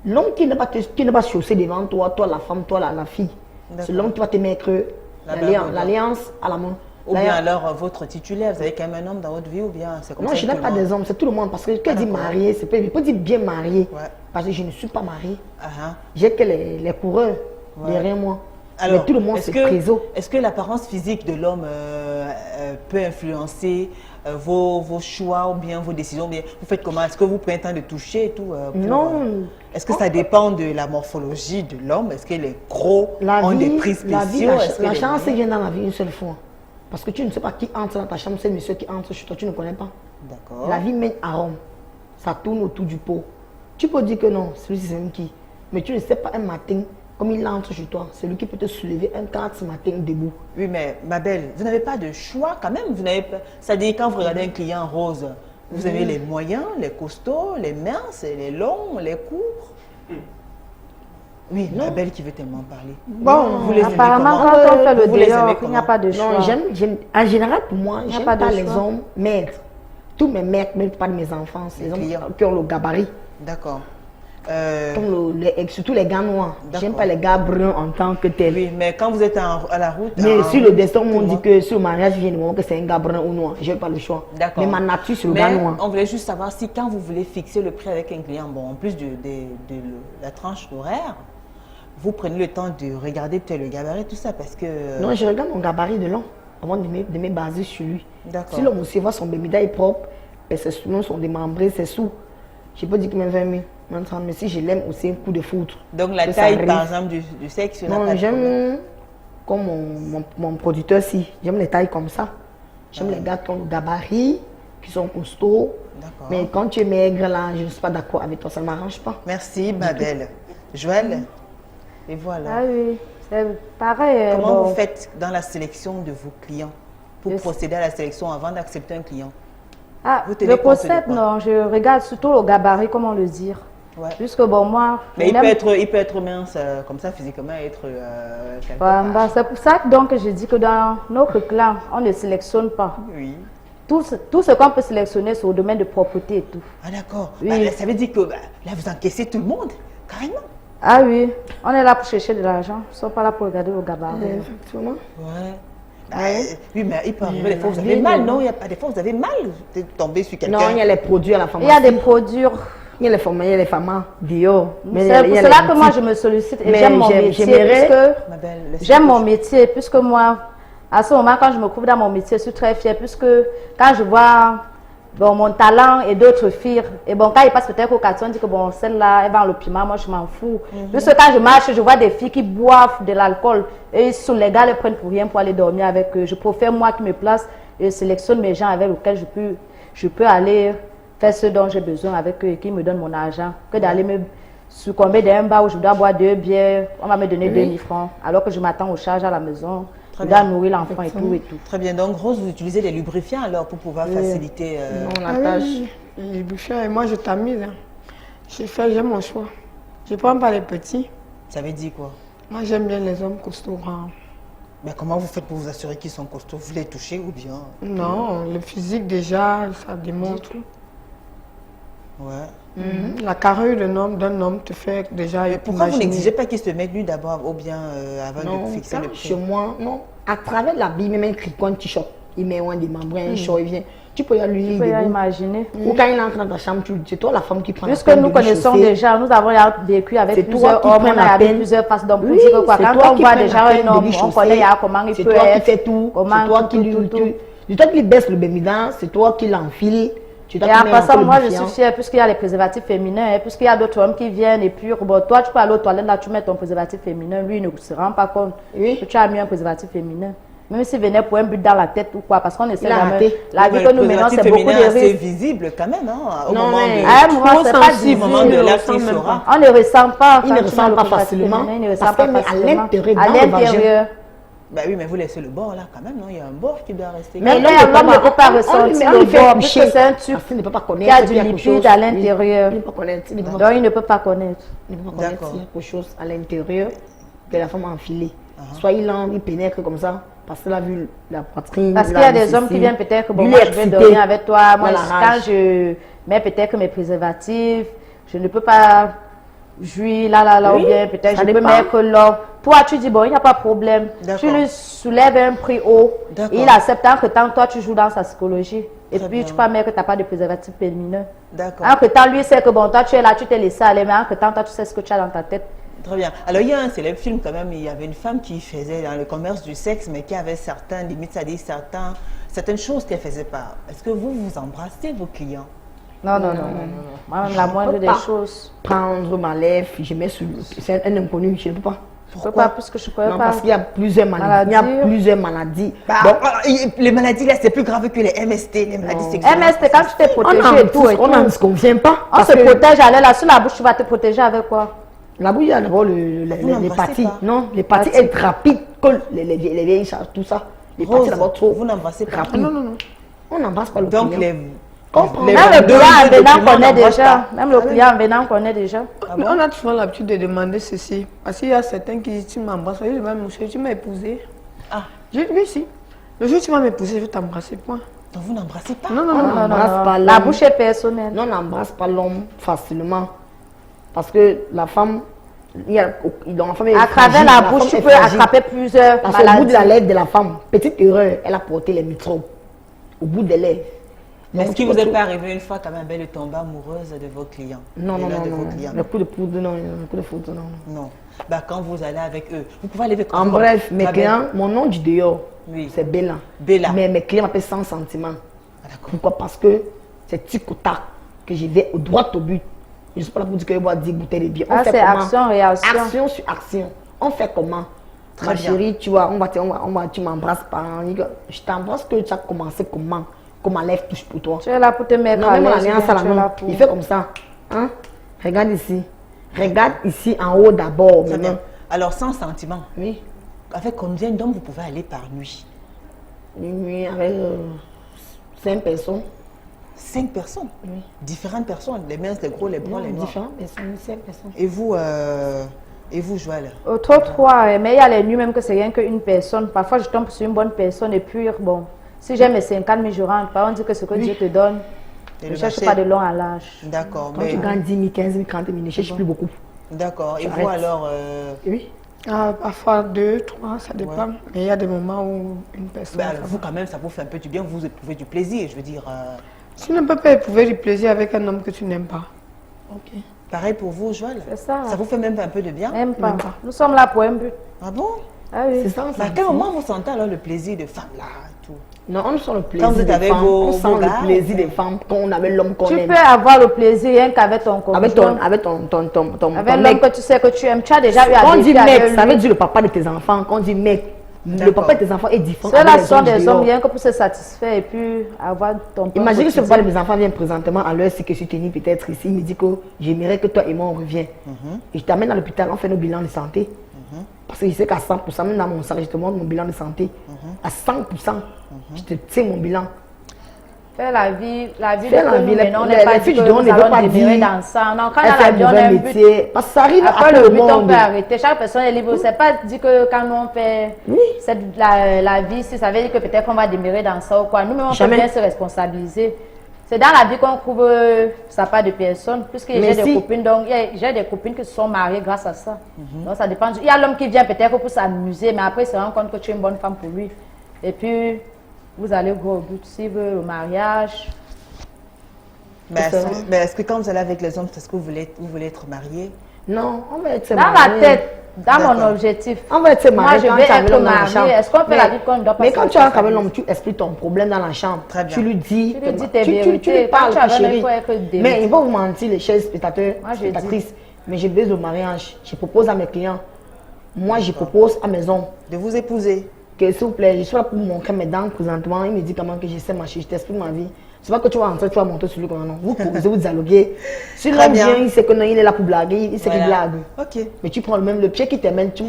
L'homme qui ne va pas chausser devant toi, toi la femme, toi la fille, c'est l'homme qui va te mettre l'alliance à la main. Ou bien alors votre titulaire, vous avez quand même un homme dans votre vie ou bien c'est comme ça? Non, je n'ai pas des hommes, c'est tout le monde. Parce que quand dit marié, il peut dire bien marié. Parce que je ne suis pas mariée. J'ai que les coureurs derrière moi. Alors, mais tout le monde c'est trésor. Est-ce que l'apparence physique de l'homme peut influencer vos choix ou bien vos décisions? Vous faites comment? Est-ce que vous prenez le temps de toucher et tout non. Est-ce que ça dépend de la morphologie de l'homme? Est-ce que les gros ont des prix spéciaux? La chance vient dans la vie une seule fois. Parce que tu ne sais pas qui entre dans ta chambre, c'est le monsieur qui entre chez toi, tu ne connais pas. D'accord. La vie mène à Rome. Ça tourne autour du pot. Tu peux dire que non, celui-ci c'est qui. Mais tu ne sais pas un matin, comme il entre chez toi, c'est lui qui peut te soulever un 4 ce matin debout. Oui, mais ma belle, vous n'avez pas de choix quand même. Vous n'avez pas... C'est-à-dire quand vous regardez un client rose, Vous avez les moyens, les costauds, les minces, les longs, les courts. Oui, la belle qui veut tellement parler. Bon, vous les aimez apparemment, comment? quand on fait le Vous les aimez dehors, il n'y a comment? pas de choix. Non, en général, pour moi, Il y a j'aime pas pas de les choix. hommes maigres. Tous mes maigres, même pas de mes enfants, c'est les hommes clients. qui ont le gabarit. D'accord. Comme surtout les gars noirs. D'accord. J'aime pas les gars bruns en tant que tels. Oui, mais quand vous êtes à la route... Mais en sur le route, destin, on tout le dit monde- que sur le mariage, vient le moment que c'est un gars brun ou noir. Je n'ai pas le choix. D'accord. Mais ma nature, c'est le Mais gars noir. on voulait juste savoir si quand vous voulez fixer le prix avec un client, bon, en plus de la tranche horaire, vous prenez le temps de regarder peut-être le gabarit, tout ça, parce que... Non, je regarde mon gabarit de long avant de me baser sur lui. D'accord. Si l'homme aussi voit son bémida est propre, ben ses sous sont démembrés, c'est sous. Je peux dire que même 20 000, même 30 000, mais si je l'aime aussi, un coup de foudre. Donc la que ça taille, arrive. par exemple, du sexe, n'a pas Non, de problème. j'aime comme mon producteur, si. J'aime les tailles comme ça. J'aime les gars qui ont le gabarit, qui sont costauds. D'accord. Mais quand tu es maigre, là, je ne suis pas d'accord avec toi, ça ne m'arrange pas. Merci, ma belle. Joël, et voilà. Ah oui, c'est pareil. Comment bon. vous faites dans la sélection de vos clients pour Yes. procéder à la sélection avant d'accepter un client? Ah, Vous tenez le compte de possède, quoi? non, je regarde surtout le gabarit, comment le dire. Ouais. Puisque bon, moi, Mais je n'aime- il peut être mince comme ça physiquement, être quelque Bah, part. c'est pour ça que donc je dis que dans notre clan, on ne sélectionne pas. Oui. Tout ce qu'on peut sélectionner, c'est au domaine de propreté et tout. Ah d'accord. Oui. Bah, ça veut dire que là vous encaissez tout le monde, carrément. Ah oui, on est là pour chercher de l'argent, ils ne sont pas là pour regarder le gabarit. Effectivement. Ouais. Bah, oui, mais il peut arriver des fois vous la avez vie, mal, non. non? Il y a pas des fois vous avez mal de tomber sur quelqu'un. Non, il y a les produits à la Il pharmacie. y a des produits. Il y a les femmes, il y a les femmes Dior. Mais C'est il pour y a cela les que moi boutiques. je me sollicite et Mais j'aime mon métier. j'aimerais- Puisque Ma belle, laissez-moi j'aime mon que métier, puisque moi, à ce moment, quand je me trouve dans mon métier, je suis très fière, puisque quand je vois bon, mon talent et d'autres filles, et bon, quand ils passent peut-être au quartier, on dit que bon, celle-là, elle vend le piment, moi je m'en fous. Puisque quand je marche, je vois des filles qui boivent de l'alcool et sur les gars les prennent pour rien pour aller dormir avec eux. Je préfère moi qui me place et sélectionne mes gens avec lesquels je peux aller faire ce dont j'ai besoin avec eux et qui me donnent mon argent, que d'aller me succomber d'un bar où je dois boire 2 bières, on va me donner 2000 francs, alors que je m'attends aux charges à la maison, Très je dois bien. nourrir l'enfant et tout et tout. Très bien. Donc Rose, vous utilisez des lubrifiants alors pour pouvoir faciliter. Non, la Ah tâche. oui, les bouchons, et moi je t'amuse. Hein. J'ai mon choix. Je prends pas les petits. Ça veut dire quoi? Moi j'aime bien les hommes costauds grands. Mais comment vous faites pour vous assurer qu'ils sont costauds? Vous les touchez ou bien? Non, le physique déjà, ça démontre. Ouais. La carrure d'un homme te fait déjà Mais pourquoi vous imaginer. n'exigez pas qu'ils se mettent nus d'abord ou bien avant Non, de fixer quand le prix? chez moi, non. À travers la Bible, même un cricot, un t-shirt, il met un démembré, un short, il vient. Tu peux y aller Tu peux y debout. imaginer. Ou quand il entre dans ta chambre, c'est toi la femme qui prend Puisque la peine nous de lui connaissons chausser. déjà, nous avons vécu avec C'est plusieurs toi qui hommes, prends on a la vu peine. plusieurs faces d'hommes. Oui, Pour dire que quoi, c'est quand toi on qui voit prends déjà la peine un de homme, lui on chausser. connaît comment il C'est peut toi qui être. fais tout. Comment C'est toi tout, qui tout, lui. tout. C'est toi qui baisse le bémidin, c'est toi qui l'enfile. Tu dois Et te en mettre passant, encore le moi je bouffant. suis fière puisqu'il y a les préservatifs féminins, hein, puisqu'il y a d'autres hommes qui viennent et puis bon, toi tu peux aller aux toilettes, là tu mets ton préservatif féminin, lui il ne se rend pas compte Oui. que tu as mis un préservatif féminin. Même s'il venait pour un but dans la tête ou quoi, parce qu'on essaie Il a jamais. raté. La vie Mais que le nous menons, préservatif c'est beaucoup féminin de est assez risques. visible quand même, hein, au Non, moment mais- de... À un moment, c'est pas sensible, au moment de difficile. l'acte, il ressent même saura. On ne ressent pas. Il quand ne tu ressent mets le pas préservatif facilement, féminin, il ne ressent parce pas qu'elle met à facilement. l'intérieur, À dans le vagin. l'intérieur. Bah oui, mais vous laissez le bord là quand même, non? Il y a un bord qui doit rester. Mais l'homme l'homme ne peut pas on lui ressentir met- on lui le fait bord, coucher. puisque c'est un tube Parce qu'il ne peut pas qui connaître a qu'il du y quelque liquide chose. à l'intérieur. Il ne peut pas connaître. Il ne peut pas Donc il ne peut pas connaître. Il ne peut pas connaître D'accord. s'il y a quelque chose à l'intérieur que la femme a enfilé. Soit il pénètre comme ça, parce qu'elle a vu la poitrine. Parce qu'il y a des hommes qui viennent peut-être que bon, lui moi est je vais excité. dormir avec toi. Moi, Dans la quand rage. je mets peut-être mes préservatifs, je ne peux pas jouir là, Oui, ou bien peut-être ça je peux dépend. mettre l'homme. Toi, tu dis bon, il n'y a pas de problème. D'accord. Tu lui soulèves un prix haut. D'accord. Il accepte en que temps, toi, tu joues dans sa psychologie. Et Très puis, bien. tu peux mettre que tu n'as pas de préservatif féminin. D'accord. En que temps, lui sait que bon, toi, tu es là, tu t'es laissé aller, mais en que temps, toi, tu sais ce que tu as dans ta tête. Très bien. Alors, il y a un célèbre film quand même, il y avait une femme qui faisait dans le commerce du sexe, mais qui avait certains limites, c'est-à-dire certaines choses qu'elle ne faisait pas. Est-ce que vous embrassez vos clients? Non. Moi-même, la moindre peux des pas. choses. Prendre ma lèvre, je mets sur. C'est un inconnu, je ne peux pas. Je ne peux pas, puisque je ne connais Non, pas. parce qu'il y a plusieurs maladies. Il y a Maladie. plusieurs maladies. Bah, Bon, les maladies là, c'est plus grave que les MST, les maladies sexuelles. MS, quand tu t'es protégé et tout, on n'en se convient pas. on parce se que protège, allez là, sur la bouche, tu vas te protéger avec quoi? La bouille, il y a d'abord Vous les n'embrassez parties. pas. Non, les parties Parties. être rapides, comme les vieilles charges, tout ça. Les Rose, parties d'abord trop vous n'embrassez pas. rapides. On n'embrasse pas le Donc, client. Comprends. Même le client en venant documents connaît n'embauchent déjà. pas. Même le client en venant connaît déjà. Ah Mais bon? on a souvent l'habitude de demander ceci. Parce qu'il y a certains qui disent, tu m'embrasses. Je dis, mon chéri, tu m'as épousé. Ah, Je dis, oui, si. Le jour où tu vas m'épouser, je vais t'embrasser, point. donc vous n'embrassez pas? Non, non, On non. n'embrasse pas La l'homme. bouche est personnelle. Non, on n'embrasse pas l'homme facilement. Parce que la femme, la femme est À travers fragile, la femme bouche, tu est peux fragile. attraper plusieurs Parce qu'au bout maladies. de la lèvre de la femme, petite erreur, elle a porté les microbes. Au bout des lèvres. Est-ce Donc, qu'il tu vous est peux- pas arrivé une fois quand même belle de tomber amoureuse de vos clients? Non, de non, l'un non, de vos non. clients? Le coup de poudre, non. Le coup de foudre, non. Non. Bah, quand vous allez avec eux, vous pouvez aller avec En bref, mes Ma belle. clients, mon nom du dehors, Oui. c'est Bella. Bella. Mais mes clients m'appellent sans sentiment. Ah, d'accord. Pourquoi? Parce que c'est tic au tac que je vais au droit au but. Je ne suis pas là pour dire que je bois 10 bouteilles de bière. On Ah, fait c'est comment? action, réaction. Action sur action. On fait comment? Très Ma bien. chérie, tu vois, tu m'embrasses pas. Je t'embrasse que tu as commencé comment? Comment lève touche pour toi? Tu es là pour te mettre Non, à même en l'aise. alliance à la tu es là main, pour- il fait comme ça. Hein? Regarde ici. Regarde ici en haut d'abord. Très bien. Maintenant. Alors, sans sentiment, Oui. avec combien d'hommes vous pouvez aller par nuit? Oui, avec 5 personnes. 5 personnes? Oui. Différentes personnes, les minces, les gros, les blancs, les noirs. Différentes personnes, 5 personnes. Et vous, Joël? Autre trois, mais il y a les nuits même que c'est rien qu'une personne. Parfois, je tombe sur une bonne personne et puis, bon, si j'ai mes 50 000, je rentre pas. On dit que ce que Dieu te donne, Et ne le cherche marché? pas de long à large. D'accord, Quand tu gagnes 10 000, 15 000, 30 000, ne cherche plus beaucoup. d'accord. Et vous Arrête. alors, Oui. Ah, parfois 2, 3, ça dépend. Mais il y a des moments où une personne. ben, ça vous va. quand même, ça vous fait un peu du bien, vous éprouvez du plaisir, je veux dire. Tu ne peux pas éprouver du plaisir avec un homme que tu n'aimes pas. Ok. Pareil pour vous, Joël? C'est ça. Ça vous fait même un peu de bien? Même pas. Nous sommes là pour un but. Ah bon? Ah oui. C'est ça, Mais à quel moment vous sentez alors le plaisir de femme là et tout? Non, on sent le plaisir Quand vous êtes des avec femmes. vos On sent gars, le plaisir des femmes quand on avait l'homme qu'on Tu aime. peux avoir le plaisir rien qu'avec ton conjoint. Avec ton Avec l'homme mec. que tu sais que tu aimes. Tu as déjà eu à Quand on dit vivre mec, avec ça lui. veut dire le papa de tes enfants. Quand on dit mec, le D'accord. papa de tes enfants est différent. Ceux-là avec les sont hommes des dehors. hommes rien que pour se satisfaire et puis avoir ton pain Imagine que ce quotidien. papa de mes enfants vient présentement à l'heure si que je suis tenue peut-être ici. Il me dit que j'aimerais que toi et moi on revienne. Et je t'amène à l'hôpital, on fait nos bilans de santé. Parce que je sais qu'à 100%, même dans mon sang, je te montre mon bilan de santé. À 100%, je te tiens mon bilan. Faire la vie Faire la que nous vie, menons, on les n'est pas filles dit que du don nous ne veulent allons pas demeurer dire, dans ça. Non, quand Elle on fait a un dit on a mauvais un but, métier. Parce que ça arrive à après tout le le but, on monde. peut arrêter. Chaque personne est libre. C'est pas dit que quand nous on fait Oui. la vie, si ça veut dire que peut-être qu'on va demeurer dans ça ou quoi. Nous-mêmes, on peut Jamais. bien se responsabiliser. C'est dans la vie qu'on trouve ça part de personnes. Puisque Mais j'ai si- des copines, donc j'ai des copines qui se sont mariées grâce à ça. Donc ça dépend. Il y a l'homme qui vient peut-être pour s'amuser, mais après il se rend compte que tu es une bonne femme pour lui. Et puis, vous allez au but. S'il veut le mariage, Mais C'est ça. mais est-ce que quand vous allez avec les hommes, est-ce que vous voulez être marié? Non, on va être dans ma mariés. tête, dans mon D'accord. objectif. On va être Moi, mariés je quand vais tu as être l'homme dans la chambre. mariée. Est-ce qu'on fait la vie qu'on ne doit pas Mais se quand tu as avec responsabiliser? l'homme, tu expliques ton problème dans la chambre. Très bien. Tu lui dis. Tu lui dis tes tu lui vérités. parles, Quand tu as chérie. il faut être des Mais vérités. ils vont vous mentir, les chers spectateurs, Moi, je spectatrices. Mais je baise au mariage. Je propose à mes clients. Moi, je propose à mes hommes. De vous épouser? Que s'il vous plaît, je suis là pour vous montrer mes dents présentement. Il me dit comment que je sais marcher, je t'explique ma vie. C'est pas que tu vas rentrer, tu vas monter sur lui comme non. Vous causez, vous dialoguez. Si Très l'homme bien. vient, il sait que non, il est là pour blaguer, il sait qu'il Voilà. blague. Ok. Mais tu prends le pied qui t'amène, tu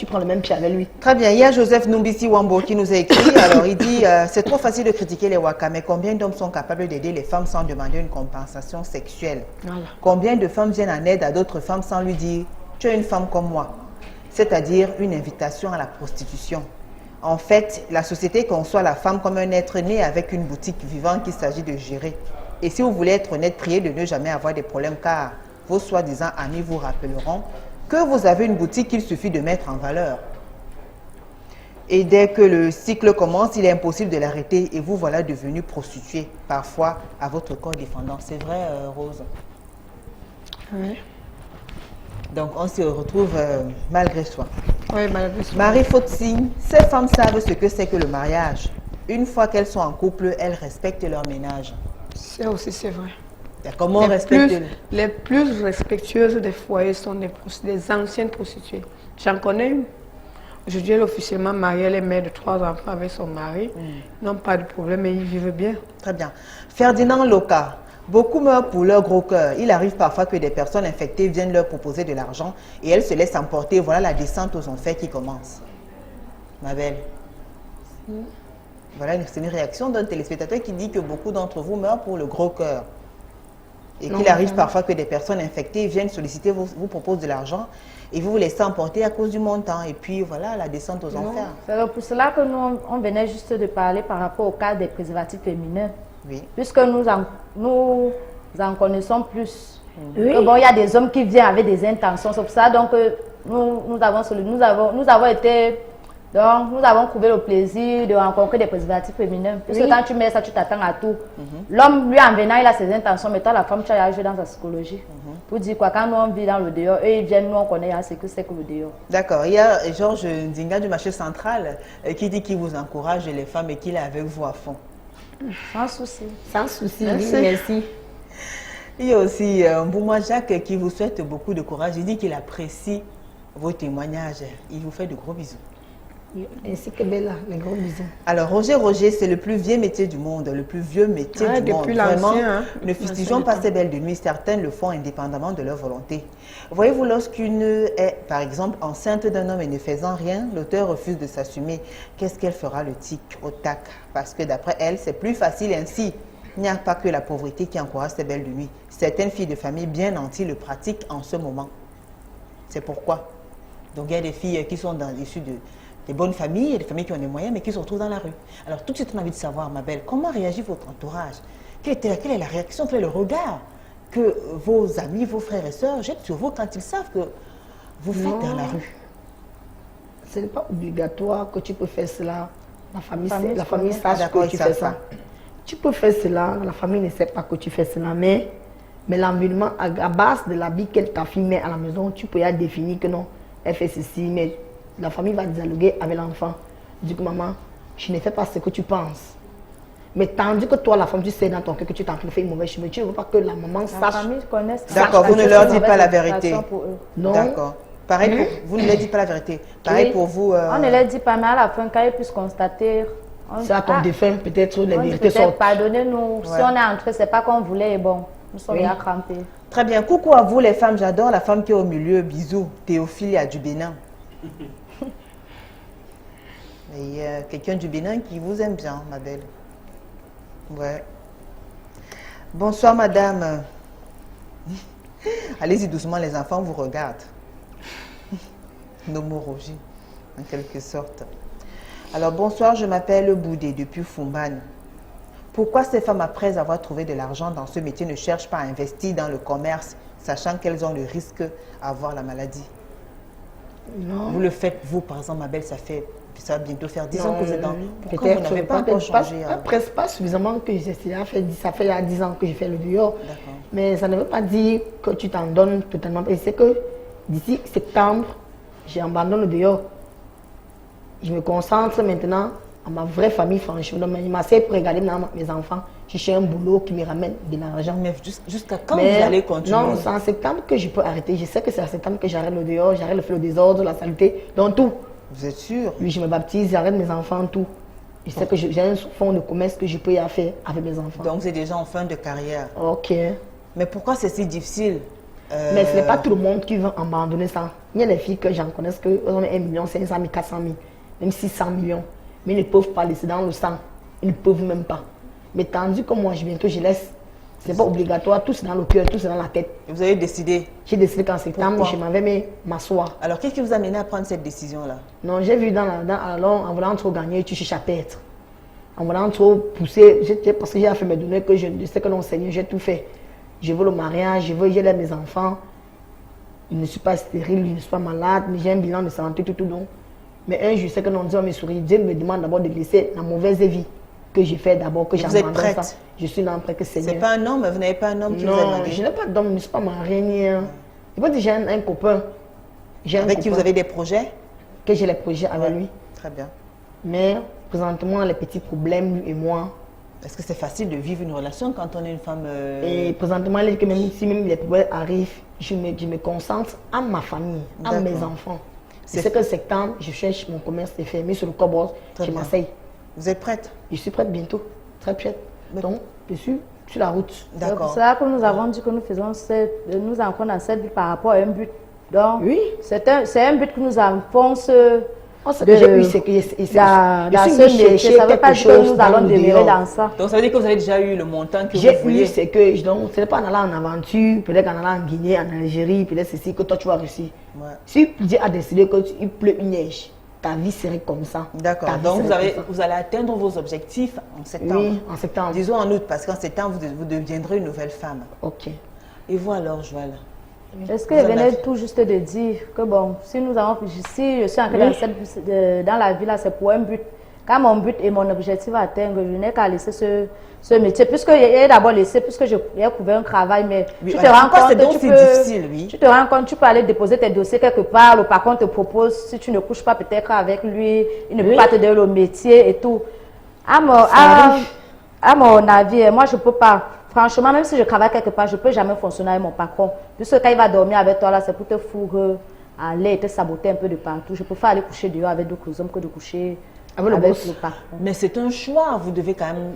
prends le même pied avec lui. Très bien. Il y a Joseph Numbisi Wambo qui nous a écrit. Alors, il dit c'est trop facile de critiquer les Waka, mais combien d'hommes sont capables d'aider les femmes sans demander une compensation sexuelle? Voilà. Combien de femmes viennent en aide à d'autres femmes sans lui dire tu es une femme comme moi? C'est-à-dire une invitation à la prostitution. En fait, la société conçoit la femme comme un être né avec une boutique vivante qu'il s'agit de gérer. Et si vous voulez être honnête, priez de ne jamais avoir des problèmes car vos soi-disant amis vous rappelleront que vous avez une boutique qu'il suffit de mettre en valeur. Et dès que le cycle commence, il est impossible de l'arrêter et vous voilà devenu prostituée, parfois à votre corps défendant. C'est vrai, Rose? Oui, Donc on se retrouve malgré soi. oui, malgré ça. Marie Fautsigne, ces femmes savent ce que c'est que le mariage. Une fois qu'elles sont en couple, elles respectent leur ménage. C'est aussi, c'est vrai. Et comment on respecte Les plus respectueuses des foyers sont des anciennes prostituées. J'en connais une. Aujourd'hui, elle est officiellement mariée, elle est mère de 3 enfants avec son mari. Ils n'ont pas de problème et ils vivent bien. Très bien. Ferdinand Loca. Beaucoup meurent pour leur gros cœur. Il arrive parfois que des personnes infectées viennent leur proposer de l'argent et elles se laissent emporter. Voilà la descente aux enfers qui commence. Ma belle. Voilà, c'est une réaction d'un téléspectateur qui dit que beaucoup d'entre vous meurent pour le gros cœur. Et qu'il arrive parfois que des personnes infectées viennent solliciter, vous proposent de l'argent et vous vous laissez emporter à cause du montant. Et puis voilà, la descente aux enfers. C'est pour cela que nous, on venait juste de parler par rapport au cas des préservatifs féminins. Oui. Puisque nous en connaissons plus. Oui. Que bon, il y a des hommes qui viennent avec des intentions. C'est pour ça donc nous avons été... Donc, nous avons trouvé le plaisir de rencontrer des préservatifs féminins. Parce que quand tu mets ça, tu t'attends à tout. L'homme, lui, en venant, il a ses intentions, mais toi, la femme, tu as joué dans sa psychologie. Pour dire quoi, quand nous, on vit dans le dehors, eux, ils viennent, nous, on connaît ce que c'est que le dehors. D'accord. Il y a Georges Ndinga du marché central qui dit qu'il vous encourage les femmes et qu'il est avec vous à fond. Sans souci. Sans souci, merci. Il y a aussi Mbouma Jacques qui vous souhaite beaucoup de courage. Il dit qu'il apprécie vos témoignages. Il vous fait de gros bisous. Ainsi que Bella, les gros bisous. Alors, Roger, c'est le plus vieux métier du monde, le plus vieux métier du monde. Vraiment, ne fustigeons pas ces belles de nuit. Certaines le font indépendamment de leur volonté. Voyez-vous, lorsqu'une est, par exemple, enceinte d'un homme et ne faisant rien, l'auteur refuse de s'assumer. Qu'est-ce qu'elle fera le tic au tac? Parce que d'après elle, c'est plus facile ainsi. Il n'y a pas que la pauvreté qui encourage ces belles de nuit. Certaines filles de famille bien nanties le pratiquent en ce moment. C'est pourquoi. Donc, il y a des filles qui sont issues des bonnes familles, des familles qui ont des moyens, mais qui se retrouvent dans la rue. Alors, tout de suite, on a envie de savoir, ma belle, comment réagit votre entourage? Quelle est la réaction, quel est le regard que vos amis, vos frères et sœurs jettent sur vous quand ils savent que vous faites dans la rue? Ce n'est pas obligatoire que tu peux faire cela. La famille sache que tu fais ça. Tu peux faire cela, la famille ne sait pas que tu fais cela, mais l'environnement, à base de l'habit qu'elle t'a fait à la maison, tu peux y définir que non, elle fait ceci, mais la famille va dialoguer avec l'enfant. Du coup, maman, je ne fais pas ce que tu penses. Mais tandis que toi, la femme, tu sais dans ton cœur que tu t'es en train de faire une mauvaise chose, mais tu ne veux pas que la maman sache. La famille connaisse. D'accord, vous ne leur dites pas la vérité. Non. D'accord. Pareil pour vous, ne leur dites pas la vérité. Pareil pour vous. On ne leur dit pas, mais à la fin, quand ils puissent constater. C'est à ton défunt, peut-être les vérités sortent. Pardonnez-nous, si on est entré, c'est pas qu'on voulait, et bon, nous sommes déjà crampés. Très bien. Coucou à vous, les femmes. J'adore la femme qui est au milieu. Bisous. Théophile à du Bénin. Il y a quelqu'un du Bénin qui vous aime bien, ma belle. Ouais. Bonsoir, madame. Allez-y doucement, les enfants vous regardent. Nomorogie, en quelque sorte. Alors, bonsoir, je m'appelle Boudé depuis Fumban. Pourquoi ces femmes, après avoir trouvé de l'argent dans ce métier, ne cherchent pas à investir dans le commerce, sachant qu'elles ont le risque d'avoir la maladie? Non. Vous le faites, vous, par exemple, ma belle, ça va bientôt faire 10 ans que vous êtes dans... Pourquoi vous n'avez pas encore changé? Presque pas suffisamment que j'ai fait. Ça fait il y a 10 ans que j'ai fait le dehors. Mais ça ne veut pas dire que tu t'en donnes totalement. Et c'est que d'ici septembre, j'abandonne le dehors. Je me concentre maintenant à ma vraie famille, franchement. Je m'assieds pour regarder mes enfants. Je cherche un boulot qui me ramène de l'argent. Mais jusqu'à quand vous allez continuer? Non, c'est en septembre que je peux arrêter. Je sais que c'est en septembre que j'arrête le dehors, j'arrête le désordre, la saleté, donc tout. Vous êtes sûr? Oui, je me baptise, j'arrête mes enfants, tout. Je sais que j'ai un fonds de commerce que je peux y faire avec mes enfants. Donc vous êtes déjà en fin de carrière. Ok. Mais pourquoi c'est si difficile? Mais ce n'est pas tout le monde qui veut abandonner ça. Il y a des filles que j'en connais qui ont 1 500 000, 400 000, même 600 millions. Mais ils ne peuvent pas laisser dans le sang. Ils ne peuvent même pas. Mais tandis que moi, bientôt, je laisse. Ce n'est pas obligatoire, tout c'est dans le cœur, tout c'est dans la tête. Et vous avez décidé? J'ai décidé qu'en septembre, je m'en vais m'asseoir. Alors, qu'est-ce qui vous a amené à prendre cette décision-là? Non, j'ai vu en voulant trop gagner, tu cherches à perdre. En voulant trop pousser, parce que j'ai fait mes données, que je sais que non, Seigneur, j'ai tout fait. Je veux le mariage, j'ai mes enfants. Je ne suis pas stérile, je ne suis pas malade, mais j'ai un bilan de santé, tout. Donc. Mais un jour, je sais que non, Dieu me sourit. Dieu me demande d'abord de laisser la mauvaise vie que j'ai fait d'abord, que j'abandonne. Vous êtes prête? Ça. Je suis là prête que Seigneur. C'est pas un homme, vous n'avez pas un homme qui vous a demandé? Non, je n'ai pas d'homme, je ne suis pas mariée. Je peux dire j'ai un copain. Avec qui vous avez des projets? Que j'ai les projets avec lui. Très bien. Mais présentement, les petits problèmes, lui et moi. Est-ce que c'est facile de vivre une relation quand on est une femme Et présentement, même si les problèmes arrivent, je me concentre à ma famille, à mes enfants. C'est que septembre, je cherche mon commerce, c'est fermé sur le cobord, je m'asseye. Vous êtes prête? Je suis prête bientôt, très prête. Donc, je suis sur la route. D'accord. C'est là que nous avons dit que nous entrons dans cette vie par rapport à un but. Donc, oui. c'est un but que nous avons J'ai eu ce que dans ce métier. Ça ne veut pas dire que nous allons demeurer dans ça. Donc ça veut dire que vous avez déjà eu le montant que vous J'ai vouliez. eu ce que, donc, ce n'est pas en allant en aventure, peut-être qu'en allant en Guinée, en Algérie, peut-être ceci, que toi tu vas réussir. Ouais. Si Dieu a décidé qu'il pleut une neige, ta vie serait comme ça. D'accord. Donc vous allez atteindre vos objectifs en septembre. Oui, en septembre. Disons en août, parce qu'en septembre, vous deviendrez une nouvelle femme. Ok. Et vous alors, Joël? Est-ce que je venais tout juste de dire que bon, si je suis entrée dans la vie là, c'est pour un but. Quand mon but et mon objectif atteint, je n'ai qu'à laisser ce métier. Puisque j'ai d'abord laissé, puisque j'ai trouvé un travail, mais oui, tu te rends compte que tu te rends compte, tu peux aller déposer tes dossiers quelque part, le patron te propose, si tu ne couches pas peut-être avec lui, il ne peut pas te donner le métier et tout. À mon avis, moi je ne peux pas. Franchement, même si je travaille quelque part, je ne peux jamais fonctionner avec mon patron. Puisque quand il va dormir avec toi, là, c'est pour te fourrer, aller te saboter un peu de partout. Je préfère aller coucher dehors avec d'autres hommes que de coucher avec le patron. Mais c'est un choix. Vous devez quand même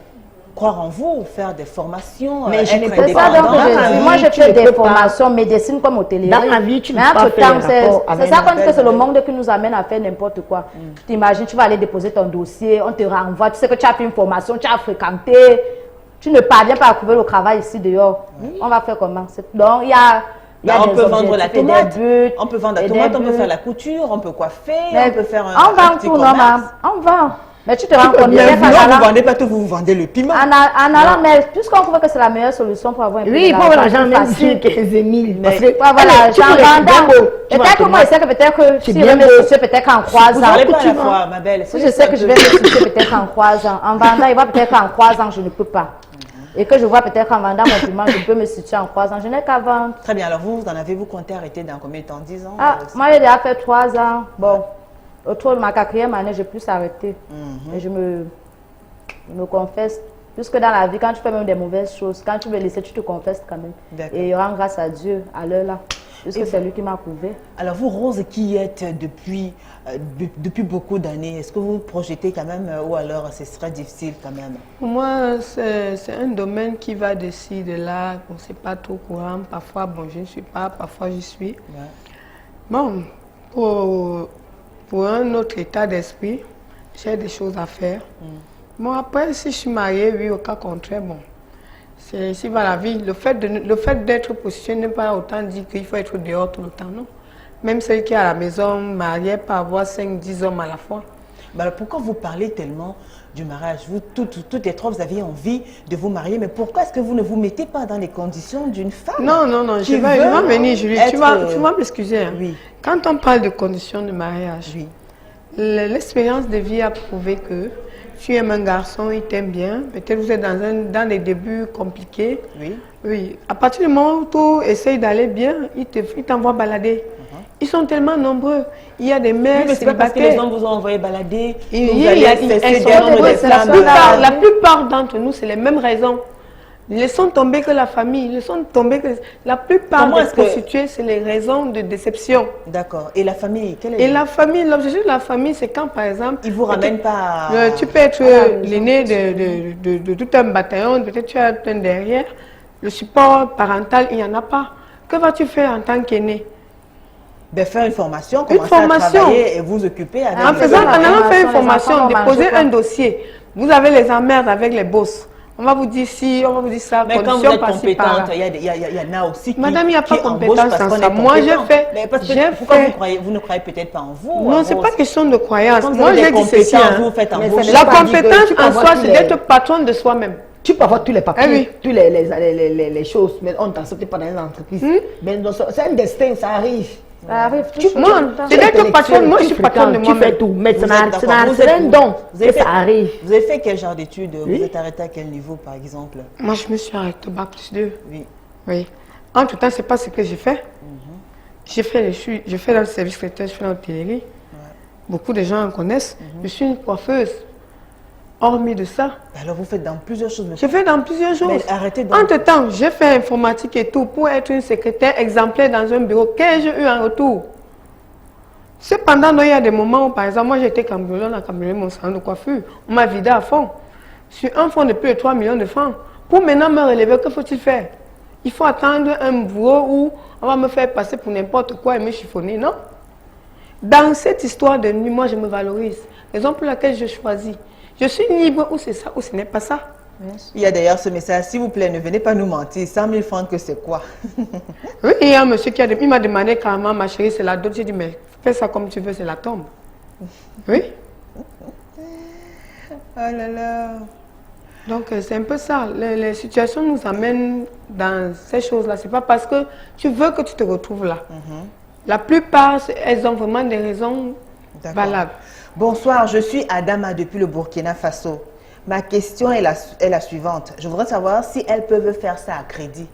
croire en vous, faire des formations. Mais je n'ai pas c'est ça donc que je dis. Moi, j'ai fait des formations médecine comme hôtellerie. Dans la vie, tu ne mais peux pas faire c'est ça qu'on dit que c'est le monde qui nous amène à faire n'importe quoi. Tu t'imagines, tu vas aller déposer ton dossier, on te renvoie, tu sais que tu as fait une formation, tu as fréquenté. Tu ne parviens pas à trouver le travail ici dehors. On va faire comment? Donc, il y a on peut vendre la tomate, on peut vendre la tomate, on peut faire la couture, on peut coiffer, on peut faire un petit commerce. On vend. Mais tu te rends compte, vous ne vendez pas tout, vous vendez le piment. En allant, mais puisqu'on trouve que c'est la meilleure solution pour avoir un peu d'argent. Oui, pour l'argent, même si 15 000. Parce que, voilà, j'en vendant. Peut-être que moi, je sais que peut-être que si je vais me situer peut-être en 3 ans. Vous n'allez pas à la fois, ma belle. Si je sais que je vais me situer peut-être en 3 ans. En vendant, il va peut-être qu'en 3 ans, je ne peux pas. Et que je vois peut-être en vendant mon piment, je peux me situer en 3 ans. Je n'ai qu'à vendre. Très bien. Alors, vous en avez-vous compté arrêter dans combien de temps? 10 ans? Moi, j'ai déjà fait 3 ans. Bon, autour de ma 4e année, j'ai pu s'arrêter. Et je me confesse. Puisque dans la vie, quand tu fais même des mauvaises choses, quand tu veux laisser, tu te confesses quand même. Et il rend grâce à Dieu à l'heure là. Puisque c'est lui qui m'a prouvé. Alors vous, Rose, qui y êtes depuis beaucoup d'années, est-ce que vous projetez quand même ou alors ce serait difficile quand même? Pour moi, c'est un domaine qui va de ci, de là. Bon, c'est pas trop courant. Parfois, bon, je ne suis pas, parfois je suis. Ouais. Bon, pour un autre état d'esprit, j'ai des choses à faire. Bon, après, si je suis mariée, oui, au cas contraire, bon. C'est ici va la vie. Le fait d'être positionnée n'est pas autant dire qu'il faut être dehors tout le temps, non. Même celle qui est à la maison, mariée, peut avoir 5-10 hommes à la fois. Alors pourquoi vous parlez tellement du mariage? Vous, toutes les trois, vous avez envie de vous marier, mais pourquoi est-ce que vous ne vous mettez pas dans les conditions d'une femme? Non, je vais venir, Julie. Tu vas m'excuser. Hein. Oui. Quand on parle de conditions de mariage, oui. L'expérience de vie a prouvé que tu aimes un garçon, il t'aime bien. Peut-être vous êtes dans des débuts compliqués. Oui. Oui. À partir du moment où tu essayes d'aller bien, il t'envoie balader. Ils sont tellement nombreux. Il y a des mères mais c'est pas parce que les gens vous ont envoyé balader. La plupart d'entre nous, c'est les mêmes raisons. Laissons tomber que la famille, laissons tomber que la plupart des prostituées, c'est les raisons de déception. D'accord. Et la famille, quelle est? Et la famille, l'objectif de la famille, c'est quand par exemple... Ils vous ramènent pas... Tu peux être l'aîné de tout un bataillon, peut-être tu as un derrière. Le support parental, il n'y en a pas. Que vas-tu faire en tant qu'aîné? De faire une formation, commencer à travailler et vous occuper avec en allant faire une formation, déposer un dossier. Vous avez les emmerdes avec les boss. On va vous dire ci, on va vous dire ça. Mais quand vous êtes compétente, il y en a aussi qui... Madame, il n'y a pas de compétence dans ça. Moi, j'ai fait... Pourquoi vous ne croyez peut-être pas en vous? Non, ce n'est pas question de croyance. Moi, j'ai dit ceci. La compétence en soi, c'est d'être patronne de soi-même. Tu peux avoir tous les papiers, tous les choses, mais on ne t'accepte pas dans les entreprises. Mais c'est un destin, ça arrive. Ça arrive. C'est d'être patronne, moi je suis patronne de moi-même. Tu fais tout, mais c'est un don. Ça arrive. Vous avez fait quel genre d'études? Vous êtes arrêté à quel niveau par exemple? Moi je me suis arrêtée au bac plus 2. Oui. Entre temps, c'est pas ce que j'ai fait. Je fais dans le service traiteur, je fais dans l'hôtellerie. Beaucoup de gens en connaissent. Je suis une coiffeuse. Hormis de ça. Alors vous faites dans plusieurs choses. Je fais dans plusieurs choses. Mais arrêtez donc. Entre temps, j'ai fait informatique et tout pour être une secrétaire exemplaire dans un bureau. Qu'ai-je eu en retour? Cependant, il y a des moments où, par exemple, moi j'étais cambriolée, on a cambriolé mon salon de coiffure. On m'a vidé à fond. Sur un fonds de plus de 3 millions de francs. Pour maintenant me relever, que faut-il faire? Il faut attendre un bureau où on va me faire passer pour n'importe quoi et me chiffonner, non? Dans cette histoire de nuit, moi, je me valorise. Raison pour laquelle je choisis. Je suis libre ou c'est ça ou ce n'est pas ça. Il y a d'ailleurs ce message, s'il vous plaît, ne venez pas nous mentir. 100 000 francs, que c'est quoi? Oui, il y a un monsieur il m'a demandé carrément, ma chérie, c'est la dot. J'ai dit, mais fais ça comme tu veux, c'est la tombe. Oui. Oh là là. Donc, c'est un peu ça. Les situations nous amènent dans ces choses-là. C'est pas parce que tu veux que tu te retrouves là. La plupart, elles ont vraiment des raisons valables. Bonsoir, je suis Adama depuis le Burkina Faso. Ma question est la suivante. Je voudrais savoir si elles peuvent faire ça à crédit.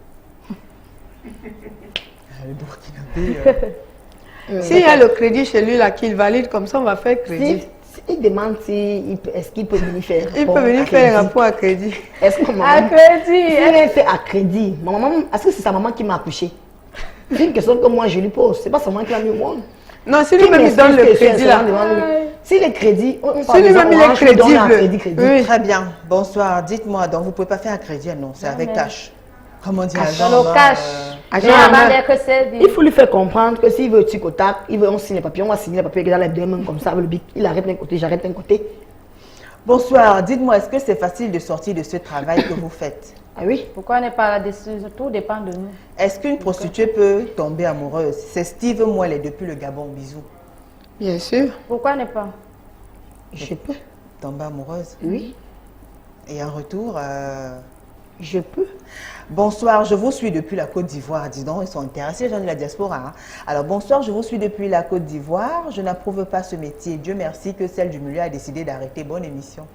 Le Burkinabé. S'il y a le crédit chez lui là qu'il valide, comme ça on va faire crédit. Il demande est-ce qu'il peut venir faire Il peut venir faire un rapport à crédit. Est-ce que maman, À crédit. elle fait à crédit. Maman, est-ce que c'est sa maman qui m'a accouché? C'est une question que moi je lui pose. C'est pas sa maman qui l'a mis au monde. Non, si lui-même il donne le crédit là. Si le crédit, on si lui-même il est crédible. Oui. Très bien. Bonsoir. Dites-moi, donc vous ne pouvez pas faire un crédit? Non, c'est avec cash. Comment dire? Dans le cash. Il faut lui faire comprendre que s'il veut tic au tac, on signe les papiers, on va signer les papiers dans les deux mains comme ça avec le bic. Il arrête d'un côté, j'arrête d'un côté. Bonsoir. Dites-moi, est-ce que c'est facile de sortir de ce travail que vous faites? Ah oui. Pourquoi on n'est pas la décision? Tout dépend de nous. Est-ce qu'une prostituée peut tomber amoureuse? C'est Steve Mouelle depuis le Gabon. Bisous. Bien sûr. Pourquoi n'est pas? Je peux. Tomber amoureuse? Oui. Et en retour, je peux. Bonsoir, je vous suis depuis la Côte d'Ivoire. Dis donc, ils sont intéressés, les gens de la diaspora. Hein. Alors, bonsoir, je vous suis depuis la Côte d'Ivoire. Je n'approuve pas ce métier. Dieu merci que celle du milieu a décidé d'arrêter. Bonne émission.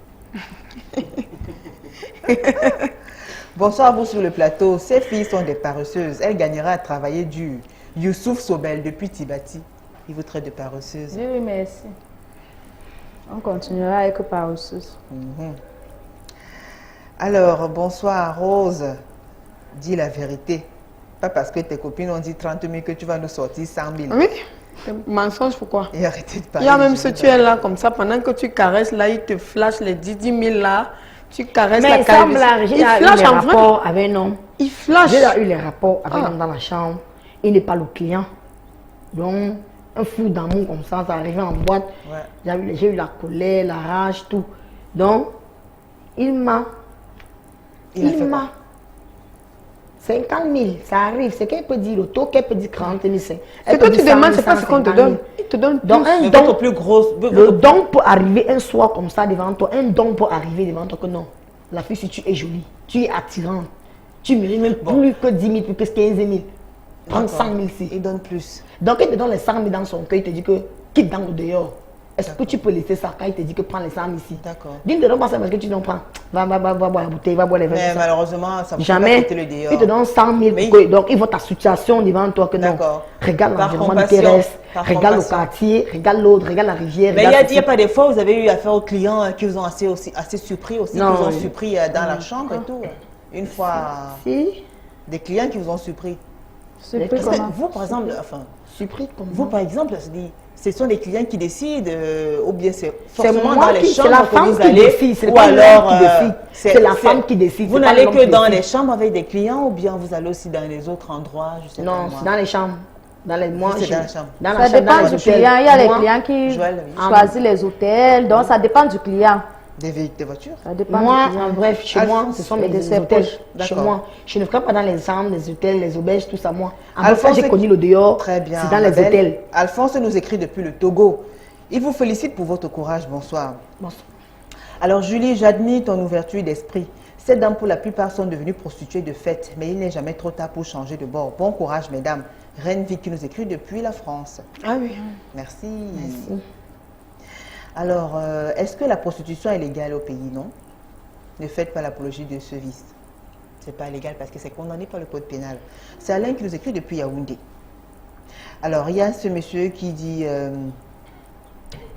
Bonsoir à vous sur le plateau. Ces filles sont des paresseuses. Elles gagneraient à travailler dur. Youssouf Sobel depuis Tibati. Il vous traite de paresseuse. Oui, merci. On continuera avec paresseuse. Alors, bonsoir Rose. Dis la vérité. Pas parce que tes copines ont dit 30 000 que tu vas nous sortir 100 000. Oui. Mensonge, pourquoi? Et arrêtez de parler. Il y a même ce tu es là comme ça, pendant que tu caresses là, il te flash les 10 000 là. Tu caresses mais la caresse. J'ai eu les rapports avec un homme. Il flash. J'ai eu les rapports avec un homme dans la chambre. Il n'est pas le client. Donc, un fou d'amour comme ça arrivait en boîte. Ouais. J'ai eu la colère, la rage, tout. Donc, il m'a 50 000, ça arrive. C'est qu'elle peut dire le taux, qu'elle peut dire 40 000. Ce que tu demandes, c'est pas ce qu'on te donne. Il te donne donc, un don plus gros. Le don peut arriver un soir comme ça devant toi. Un don peut arriver devant toi que non. La fille, si tu es jolie, tu es attirante, tu mérites même plus que 10 000, plus que 15 000. Prends 100 000 ici. Il donne plus. Donc, il te donne les 100 000 dans son cœur, il te dit que quitte dans le dehors. Est-ce que tu peux laisser ça quand il te dit que prends les 100 000 ici? D'accord. Dis ne donne pas ça parce que tu n'en prends. Va boire la bouteille, va boire les verres. Mais malheureusement, ça ne peut jamais pas quitter le dehors. Il te donne 100 000. Donc, ils voient ta situation devant toi que non. Regarde l'environnement terrestre, regarde le quartier, regarde l'autre, regarde la rivière. Mais il n'y a pas des fois où vous avez eu affaire aux clients qui vous ont assez surpris aussi, qui vous ont surpris dans la chambre et tout. Une fois, des clients qui vous ont surpris. Surpris comment? Vous, par exemple, enfin, surpris comment? Vous, par exemple, ce sont les clients qui décident, ou bien c'est forcément dans les chambres la femme que vous allez, décide, ou alors c'est la femme qui décide. Vous n'allez que dans les chambres avec des clients, ou bien vous allez aussi dans les autres endroits, je sais pas. Non, c'est dans les chambres. Dans les mois, c'est dans la chambre. Ça dépend du client. Il y a les clients qui choisissent les hôtels, donc ça dépend du client. Des voitures? Ça dépend moi, du client. en bref, chez moi, ce sont les hôtels. Chez moi, je ne ferai pas dans les chambres, les hôtels, les auberges, tout ça. Moi, Alphonse, j'ai connu le dehors. Très bien. C'est dans les hôtels. Alphonse nous écrit depuis le Togo. Il vous félicite pour votre courage. Bonsoir. Bonsoir. Alors, Julie, j'admire ton ouverture d'esprit. Ces dames, pour la plupart, sont devenues prostituées de fait, mais il n'est jamais trop tard pour changer de bord. Bon courage, mesdames. Reine Vic qui nous écrit depuis la France. Ah oui. Merci. Merci. Alors, est-ce que la prostitution est légale au pays? Non. Ne faites pas l'apologie de ce vice. Ce n'est pas légal parce que c'est condamné par le code pénal. C'est Alain qui nous écrit depuis Yaoundé. Alors, il y a ce monsieur qui dit...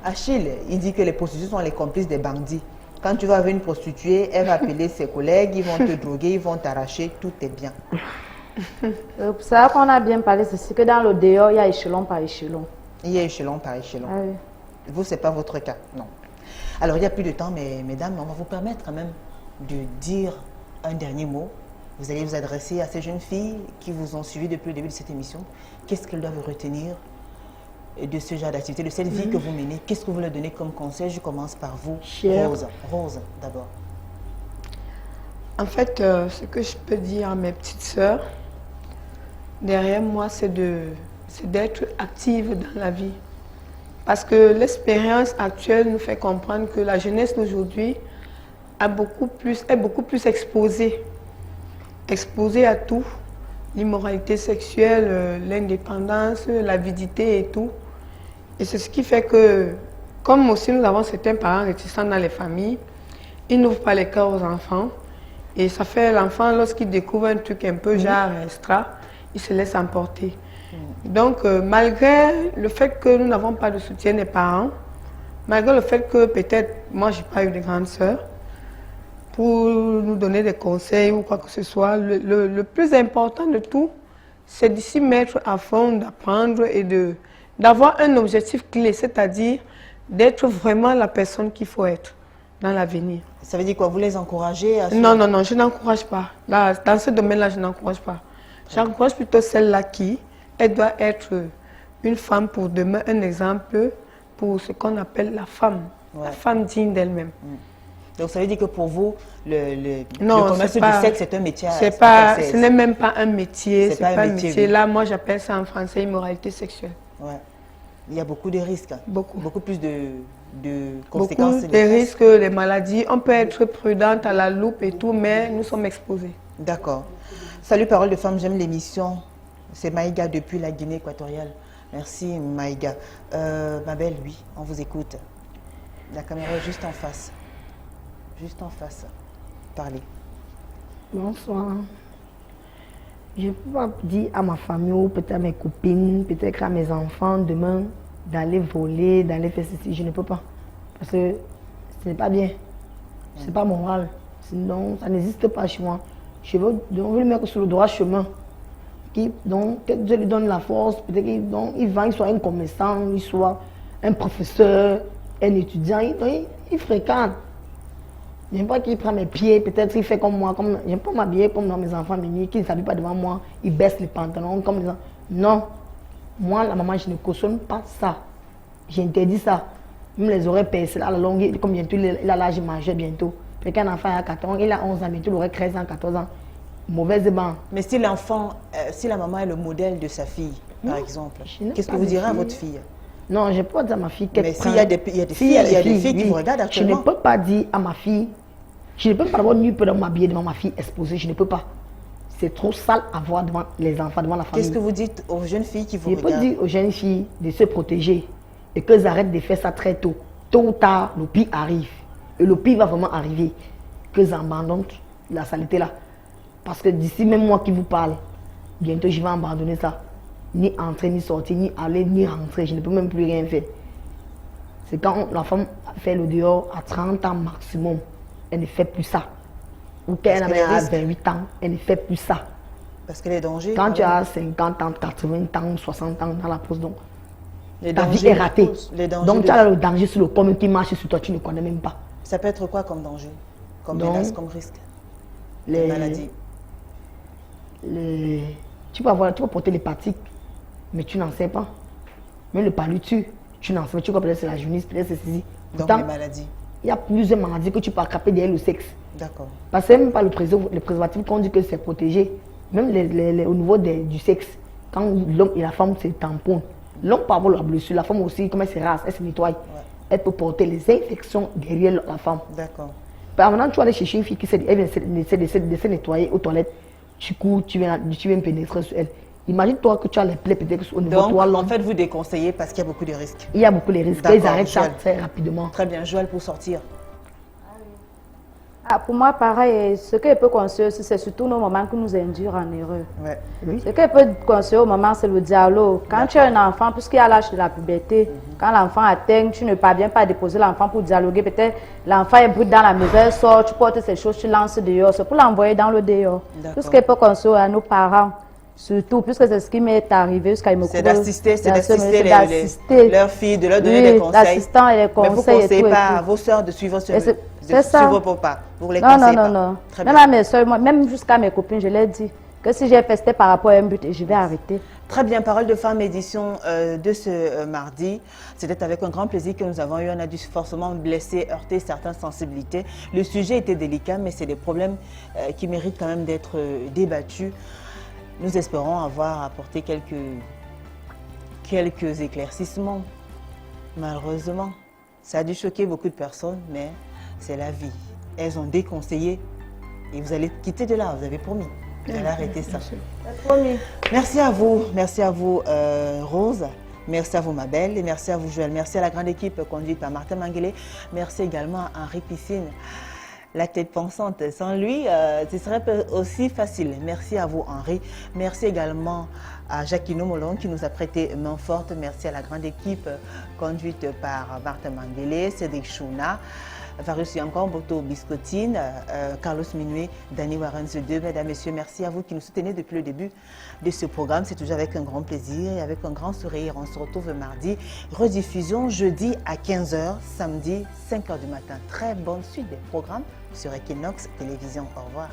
Achille, il dit que les prostituées sont les complices des bandits. Quand tu vas avec une prostituée, elle va appeler ses collègues, ils vont te droguer, ils vont t'arracher, tout est bien. C'est ça qu'on a bien parlé, c'est que dans le dehors, il y a échelon par échelon. Il y a échelon par échelon. Ah oui. Vous, ce n'est pas votre cas, non. Alors, il n'y a plus de temps, mais mesdames, on va vous permettre quand même de dire un dernier mot. Vous allez vous adresser à ces jeunes filles qui vous ont suivi depuis le début de cette émission. Qu'est-ce qu'elles doivent retenir de ce genre d'activité, de cette vie que vous menez? Qu'est-ce que vous leur donnez comme conseil? Je commence par vous, Cher. Rose. Rose, d'abord. En fait, ce que je peux dire à mes petites sœurs, derrière moi, c'est d'être active dans la vie. Parce que l'expérience actuelle nous fait comprendre que la jeunesse d'aujourd'hui est beaucoup plus exposée. Exposée à tout. L'immoralité sexuelle, l'indépendance, l'avidité et tout. Et c'est ce qui fait que, comme aussi nous avons certains parents réticents dans les familles, ils n'ouvrent pas les cœurs aux enfants. Et ça fait l'enfant, lorsqu'il découvre un truc un peu genre extra, il se laisse emporter. Donc, malgré le fait que nous n'avons pas de soutien des parents, malgré le fait que peut-être, moi, je n'ai pas eu de grande sœur, pour nous donner des conseils ou quoi que ce soit, le plus important de tout, c'est de s'y mettre à fond, d'apprendre et d'avoir un objectif clé, c'est-à-dire d'être vraiment la personne qu'il faut être dans l'avenir. Ça veut dire quoi? Vous les encouragez à... Non, non, non, je n'encourage pas. Là, dans ce domaine-là, je n'encourage pas. J'encourage plutôt celle-là qui, elle doit être une femme pour demain, un exemple pour ce qu'on appelle la femme. La femme digne d'elle-même. Donc ça veut dire que pour vous, le Non, commerce du sexe, c'est un métier. Ce n'est même pas un métier. C'est pas un métier. Oui. Là, moi, j'appelle ça en français immoralité sexuelle. Ouais. Il y a beaucoup de risques. Beaucoup. Beaucoup plus de conséquences. Beaucoup de risques, les maladies. On peut être prudente à la loupe et tout, mais nous sommes exposés. D'accord. Salut Parole de Femmes, j'aime l'émission. C'est Maïga depuis la Guinée équatoriale. Merci Maïga. Ma belle, oui, on vous écoute. La caméra est juste en face. Juste en face. Parlez. Bonsoir. Je ne peux pas dire à ma famille ou peut-être à mes copines, peut-être à mes enfants demain d'aller voler, d'aller faire ceci. Je ne peux pas. Parce que ce n'est pas bien. Ce n'est pas moral. Sinon, ça n'existe pas chez moi. Je veux le mettre sur le droit chemin. Donc, que Dieu lui donne la force. Peut-être qu'il va, il soit un commerçant, il soit un professeur, un étudiant. Il fréquente. Je n'aime pas qu'il prend mes pieds, peut-être qu'il fait comme moi. Je n'aime pas m'habiller comme dans mes enfants mini, qui ne s'habillent pas devant moi, ils baissent les pantalons comme les enfants. Non, moi, la maman, je ne cautionne pas ça. J'interdis ça. Même les oreilles percées, à la longue, comme bientôt, il a l'âge majeur bientôt. Qu'un enfant a 14 ans, il a 11 ans, bientôt il aurait 13 ans, 14 ans. Mauvaise ban. Mais si l'enfant, si la maman est le modèle de sa fille, par exemple, qu'est-ce que vous direz à votre fille? Non, je ne peux pas dire à ma fille qu'elle Mais s'il y a des filles qui vous regardent actuellement. Je ne peux pas dire à ma fille, je ne peux pas avoir nu peu de m'habiller devant ma fille exposée, je ne peux pas. C'est trop sale à voir devant les enfants, devant la famille. Qu'est-ce que vous dites aux jeunes filles qui vous regardent? Je peux dire aux jeunes filles de se protéger et qu'elles arrêtent de faire ça très tôt. Tôt ou tard, le pire arrive. Et le pire va vraiment arriver. Qu'elles abandonnent la saleté là. Parce que d'ici même moi qui vous parle, bientôt je vais abandonner ça. Ni entrer, ni sortir, ni aller, ni rentrer. Je ne peux même plus rien faire. C'est quand la femme fait le dehors à 30 ans maximum, elle ne fait plus ça. Ou qu'elle a 28 ans, elle ne fait plus ça. Parce que les dangers... Quand tu as 50 ans, 80 ans, 60 ans dans la pause, donc les ta vie est ratée. Donc tu as le danger sur le pomme qui marche sur toi, tu ne connais même pas. Ça peut être quoi comme danger? Comme menace, comme risque? Les maladies? Tu peux porter l'hépatique, mais tu n'en sais pas. Même le palutus, tu n'en sais pas. Tu crois peut-être c'est la jaunisse, peut-être c'est ceci. Donc les maladies? Il y a plusieurs maladies que tu peux attraper derrière le sexe. D'accord. Parce que même pas le préservatif qu'on dit que c'est protégé. Même au niveau du sexe, quand l'homme et la femme se tamponnent, l'homme peut avoir la blessure, la femme aussi, comme elle se rase, elle se nettoie. Ouais. Elle peut porter les infections derrière la femme. D'accord. Maintenant, tu vas aller chercher une fille qui essaie de se nettoyer aux toilettes. Tu cours, tu viens pénétrer sur elle. Imagine-toi que tu as les plaies peut-être au niveau de toi. Donc, en fait, vous déconseillez parce qu'il y a beaucoup de risques. Il y a beaucoup de risques. Ils arrêtent ça très rapidement. Très bien. Joël, pour sortir. Pour moi, pareil, ce que je peux conseiller aussi, c'est surtout nos moments que nous endurent en erreur. Ouais. Oui. Ce que je peux conseiller au moment, c'est le dialogue. Quand tu as un enfant, puisqu'il y a l'âge de la puberté, quand l'enfant atteint, tu ne parviens pas à déposer l'enfant pour dialoguer. Peut-être l'enfant est brut dans la maison, il sort, tu portes ces choses, tu lances dehors. C'est pour l'envoyer dans le dehors. Tout ce que je peux conseiller à nos parents, surtout, puisque c'est ce qui m'est arrivé jusqu'à me c'est d'assister leurs filles, de leur donner des conseils. L'assistant et les conseils. Mais vous ne conseillez pas à vos soeurs de suivre ce suivre vos pas. Vous les conseillez pas. Non. Même à mes soeurs, même jusqu'à mes copines, je leur dis que si j'ai fait, c'était par rapport à un but et je vais arrêter. Très bien, Parole de Femme, édition de ce mardi. C'était avec un grand plaisir que nous avons eu. On a dû forcément blesser, heurter certaines sensibilités. Le sujet était délicat, mais c'est des problèmes qui méritent quand même d'être débattus. Nous espérons avoir apporté quelques éclaircissements. Malheureusement, ça a dû choquer beaucoup de personnes, mais c'est la vie. Elles ont déconseillé et vous allez quitter de là, vous avez promis. Vous allez arrêter ça. Promis. Merci à vous Rose. Merci à vous ma belle et merci à vous Joël. Merci à la grande équipe conduite par Martin Manguélé. Merci également à Henri Piscine, la tête pensante. Sans lui, ce serait aussi facile. Merci à vous Henri. Merci également à Jacquino Molon qui nous a prêté main forte. Merci à la grande équipe conduite par Martin Manguélé, Cédric Chouna, Varus Yankon, Boto Biscotine, Carlos Minuet, Danny Warren 2. Mesdames, Messieurs, merci à vous qui nous soutenez depuis le début de ce programme. C'est toujours avec un grand plaisir et avec un grand sourire. On se retrouve mardi. Rediffusion jeudi à 15 h, samedi 5 h du matin. Très bonne suite des programmes sur Equinox Télévision. Au revoir.